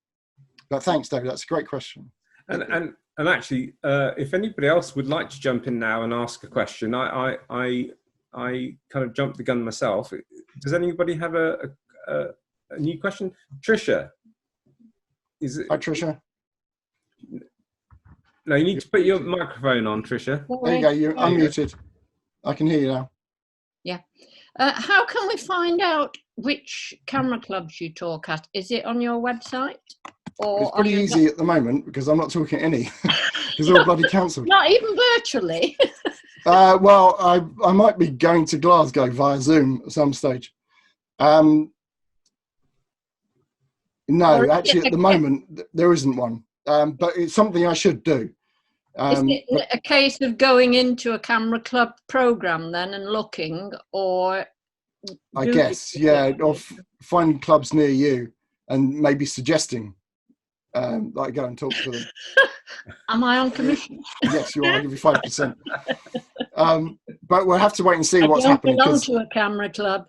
But thanks, David. That's a great question. And actually, if anybody else would like to jump in now and ask a question, I kind of jumped the gun myself. Does anybody have a new question? Tricia, Hi, Tricia. No, you need to put your microphone on, Tricia. There you go. You're unmuted. I can hear you now. Yeah. How can we find out which camera clubs you talk at? Is it on your website? Or it's pretty easy at the moment, because I'm not talking any. Because they're all bloody cancelled. Not even virtually. Well, I might be going to Glasgow via Zoom at some stage. No, actually, at the moment, there isn't one. But it's something I should do. Is it a case of going into a camera club program then and looking, or? I guess, yeah, or finding clubs near you and maybe suggesting that I go and talk to them. Am I on commission? Yes, you are. I'll give you 5%. But we'll have to wait and see what's happening. I don't belong to a camera club.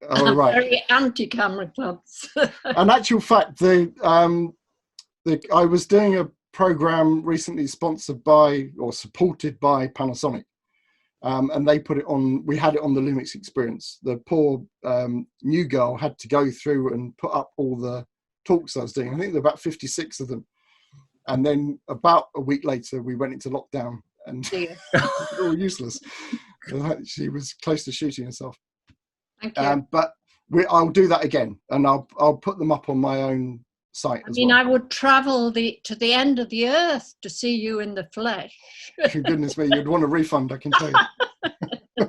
Oh, right. I'm very anti-camera clubs. In actual fact, I was doing a program recently sponsored by or supported by Panasonic, and they put it on. We had it on the Lumix Experience. The poor new girl had to go through and put up all the talks I was doing. I think there were about 56 of them, and then about a week later we went into lockdown and they were all useless. She was close to shooting herself. Thank you. But I'll do that again, and I'll put them up on my own site as well. I would travel to the end of the earth to see you in the flesh. For goodness me, you'd want a refund, I can tell you.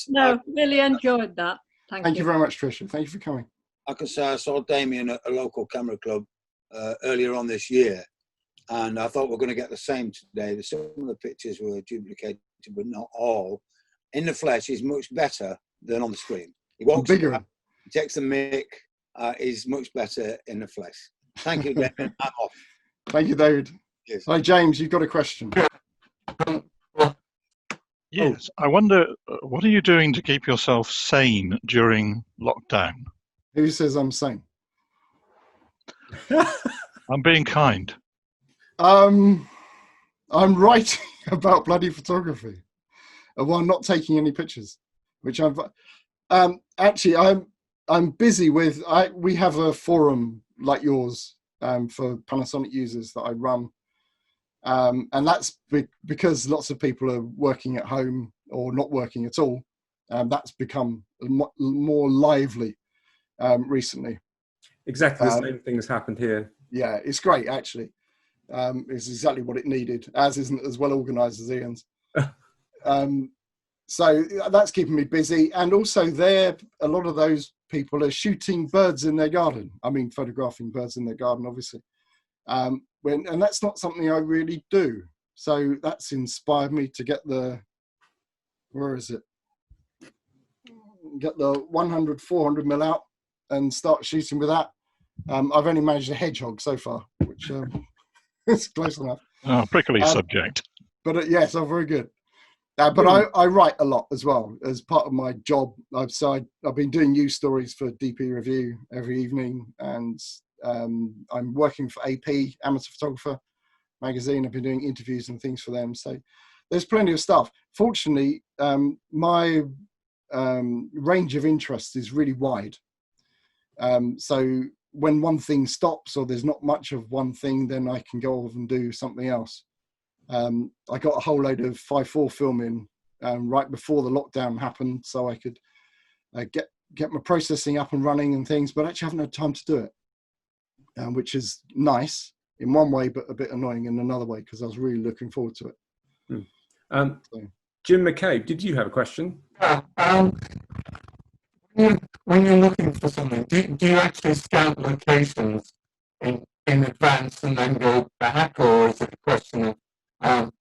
No, really enjoyed that. Thank you very much, Tricia. Thank you for coming. I can say I saw Damien at a local camera club earlier on this year. And I thought we're going to get the same today. Some of the pictures were duplicated, but not all. In the flesh is much better than on the screen. He walks bigger. Around, he takes the mic, is much better in the flesh. Thank you, Damien. I'm off. Thank you, David. Yes. Hi, James, you've got a question. Yes, I wonder, what are you doing to keep yourself sane during lockdown? Who says I'm sane? I'm being kind. I'm writing about bloody photography while not taking any pictures, which I'm busy with. We have a forum like yours for Panasonic users that I run, and that's because lots of people are working at home or not working at all. That's become more lively recently. Exactly the same thing has happened here. Yeah, it's great actually. It's exactly what it needed, as isn't as well organised as Ian's. So that's keeping me busy. And also a lot of those people are shooting birds in their garden. I mean, photographing birds in their garden, obviously. And that's not something I really do. So that's inspired me to get where is it? Get the 100, 400 mil out and start shooting with that. I've only managed a hedgehog so far, which it's close enough. Oh, prickly subject. But yes, I'm very good. But I write a lot as well as part of my job. I've been doing news stories for DP Review every evening, and I'm working for AP, Amateur Photographer magazine. I've been doing interviews and things for them. So there's plenty of stuff. Fortunately, my range of interest is really wide. So when one thing stops or there's not much of one thing, then I can go off and do something else. I got a whole load of 5.4 filming right before the lockdown happened, so I could get my processing up and running and things, but I actually haven't had time to do it, which is nice in one way, but a bit annoying in another way, because I was really looking forward to it. Jim McCabe, did you have a question? When you're looking for something, do you actually scout locations in advance and then go back, or is it a question of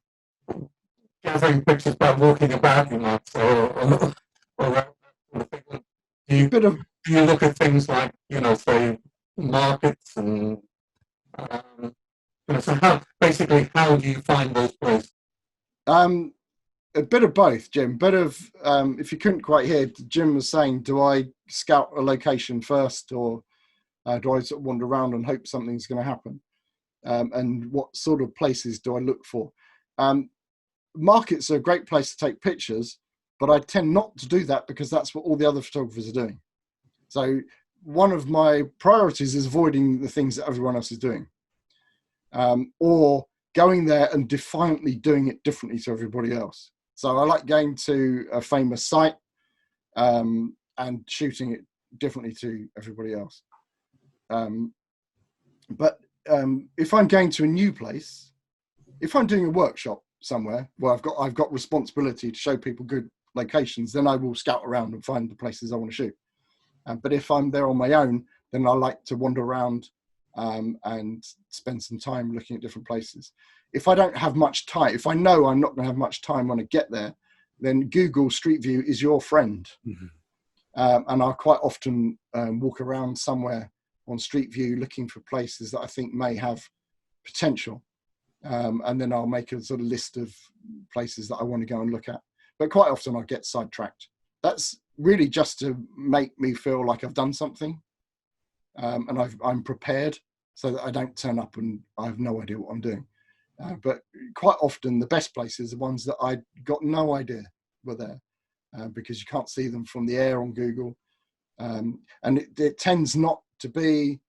gathering pictures by walking about, you might say, or that sort of thing? Do you look at things like, say, markets and so how do you find those places? A bit of both, Jim. If you couldn't quite hear, Jim was saying, do I scout a location first, or do I sort of wander around and hope something's going to happen? And what sort of places do I look for? Markets are a great place to take pictures, but I tend not to do that because that's what all the other photographers are doing. So one of my priorities is avoiding the things that everyone else is doing, or going there and defiantly doing it differently to everybody else. So I like going to a famous site and shooting it differently to everybody else. But if I'm going to a new place, if I'm doing a workshop somewhere where I've got responsibility to show people good locations, then I will scout around and find the places I want to shoot. But if I'm there on my own, then I like to wander around and spend some time looking at different places. If I don't have much time, if I know I'm not going to have much time when I get there, then Google Street View is your friend. Mm-hmm. And I'll quite often walk around somewhere on Street View looking for places that I think may have potential. And then I'll make a sort of list of places that I want to go and look at. But quite often I'll get sidetracked. That's really just to make me feel like I've done something. And I'm prepared, so that I don't turn up and I have no idea what I'm doing. But quite often the best places are ones that I got no idea were there, because you can't see them from the air on Google. And it tends not to be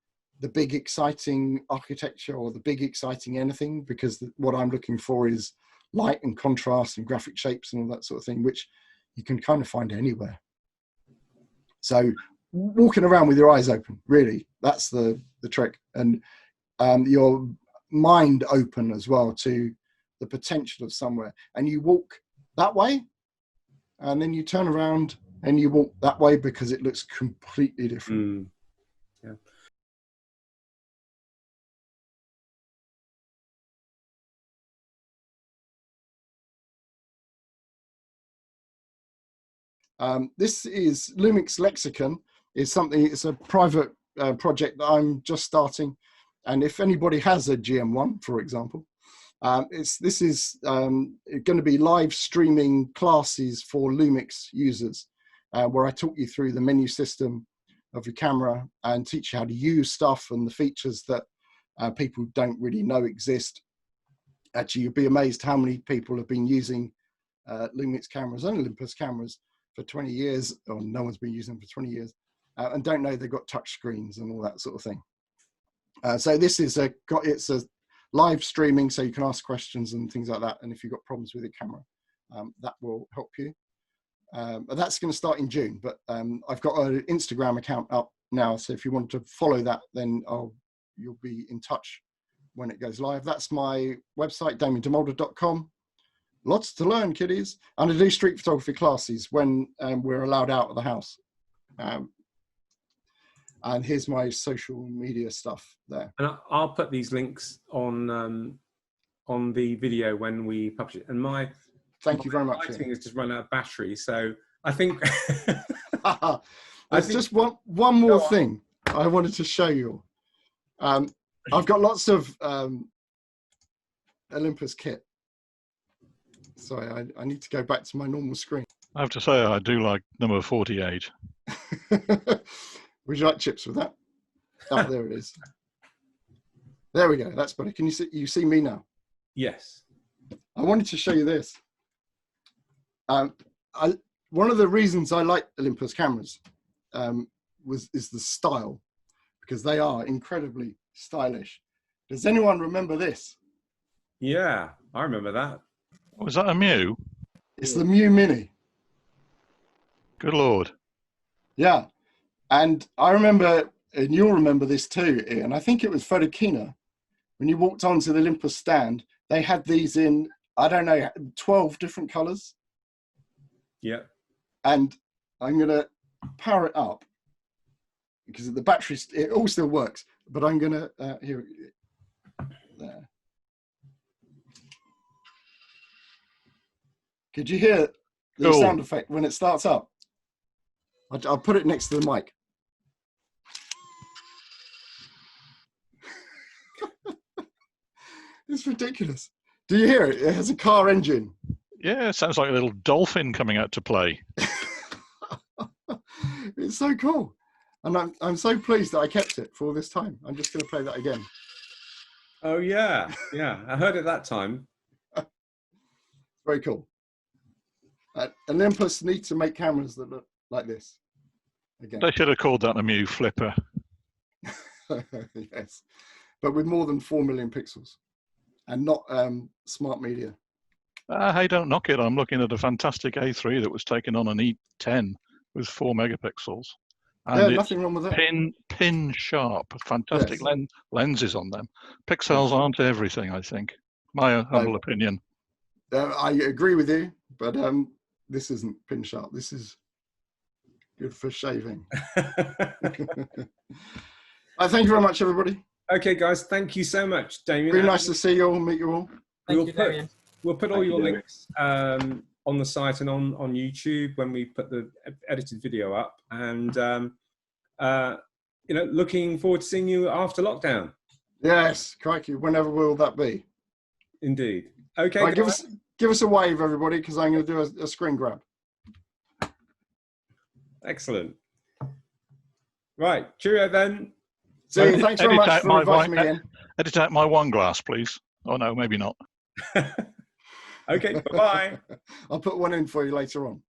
the big exciting architecture or the big exciting anything, because what I'm looking for is light and contrast and graphic shapes and all that sort of thing, which you can kind of find anywhere. So walking around with your eyes open, really, that's the trick. And your mind open as well to the potential of somewhere. And you walk that way, and then you turn around and you walk that way because it looks completely different. Yeah. This is Lumix Lexicon. It's a private project that I'm just starting. And if anybody has a GM1, for example, this is going to be live streaming classes for Lumix users, where I talk you through the menu system of your camera and teach you how to use stuff and the features that people don't really know exist. Actually, you'll be amazed how many people have been using Lumix cameras and Olympus cameras for 20 years, or no one's been using them for 20 years, and don't know they've got touch screens and all that sort of thing. So this is it's a live streaming, so you can ask questions and things like that. And if you've got problems with your camera, that will help you. But that's going to start in June. But I've got an Instagram account up now, so if you want to follow that, then you'll be in touch when it goes live. That's my website, damiendemolder.com. Lots to learn, kiddies. And I do street photography classes when we're allowed out of the house. And here's my social media stuff there. And I'll put these links on the video when we publish it. And thank you very much. Lighting has just run out of battery, so I think there's just one more thing I wanted to show you. I've got lots of Olympus kit. Sorry, I need to go back to my normal screen. I have to say, I do like number 48. Would you like chips with that? Oh, there it is. There we go. That's better. Can you see me now? Yes. I wanted to show you this. One of the reasons I like Olympus cameras is the style, because they are incredibly stylish. Does anyone remember this? Yeah, I remember that. Was that a Mew? It's the Mew Mini. Good Lord. Yeah. And I remember, and you'll remember this too, Ian, I think it was Photokina, when you walked onto the Olympus stand, they had these in, I don't know, 12 different colors. Yeah. And I'm going to power it up because the battery, it all still works, but I'm going to, here, there. Could you hear the sound effect when it starts up? I'll put it next to the mic. It's ridiculous. Do you hear it? It has a car engine. Yeah, it sounds like a little dolphin coming out to play. It's so cool. And I'm so pleased that I kept it for all this time. I'm just going to play that again. Oh, yeah. Yeah, I heard it that time. Very cool. Olympus need to make cameras that look like this. Again. They should have called that a Mew Flipper. Yes. But with more than 4 million pixels. And not smart media. Hey, don't knock it. I'm looking at a fantastic A3 that was taken on an E10 with 4 megapixels. And yeah, nothing wrong with that. Pin sharp, fantastic lenses on them. Pixels aren't everything, I think. My humble opinion. I agree with you, but this isn't pin sharp. This is good for shaving. Thank you very much, everybody. Okay, guys, thank you so much, Damien. Really nice to see you all, meet you all. We'll put all your links on the site and on YouTube when we put the edited video up. And, looking forward to seeing you after lockdown. Yes, crikey, whenever will that be? Indeed. Okay, right, give us a wave, everybody, because I'm going to do a screen grab. Excellent. Right, cheerio then. See you. Thanks very much for inviting me in. Edit out my one glass, please. Oh, no, maybe not. Okay, bye-bye. I'll put one in for you later on.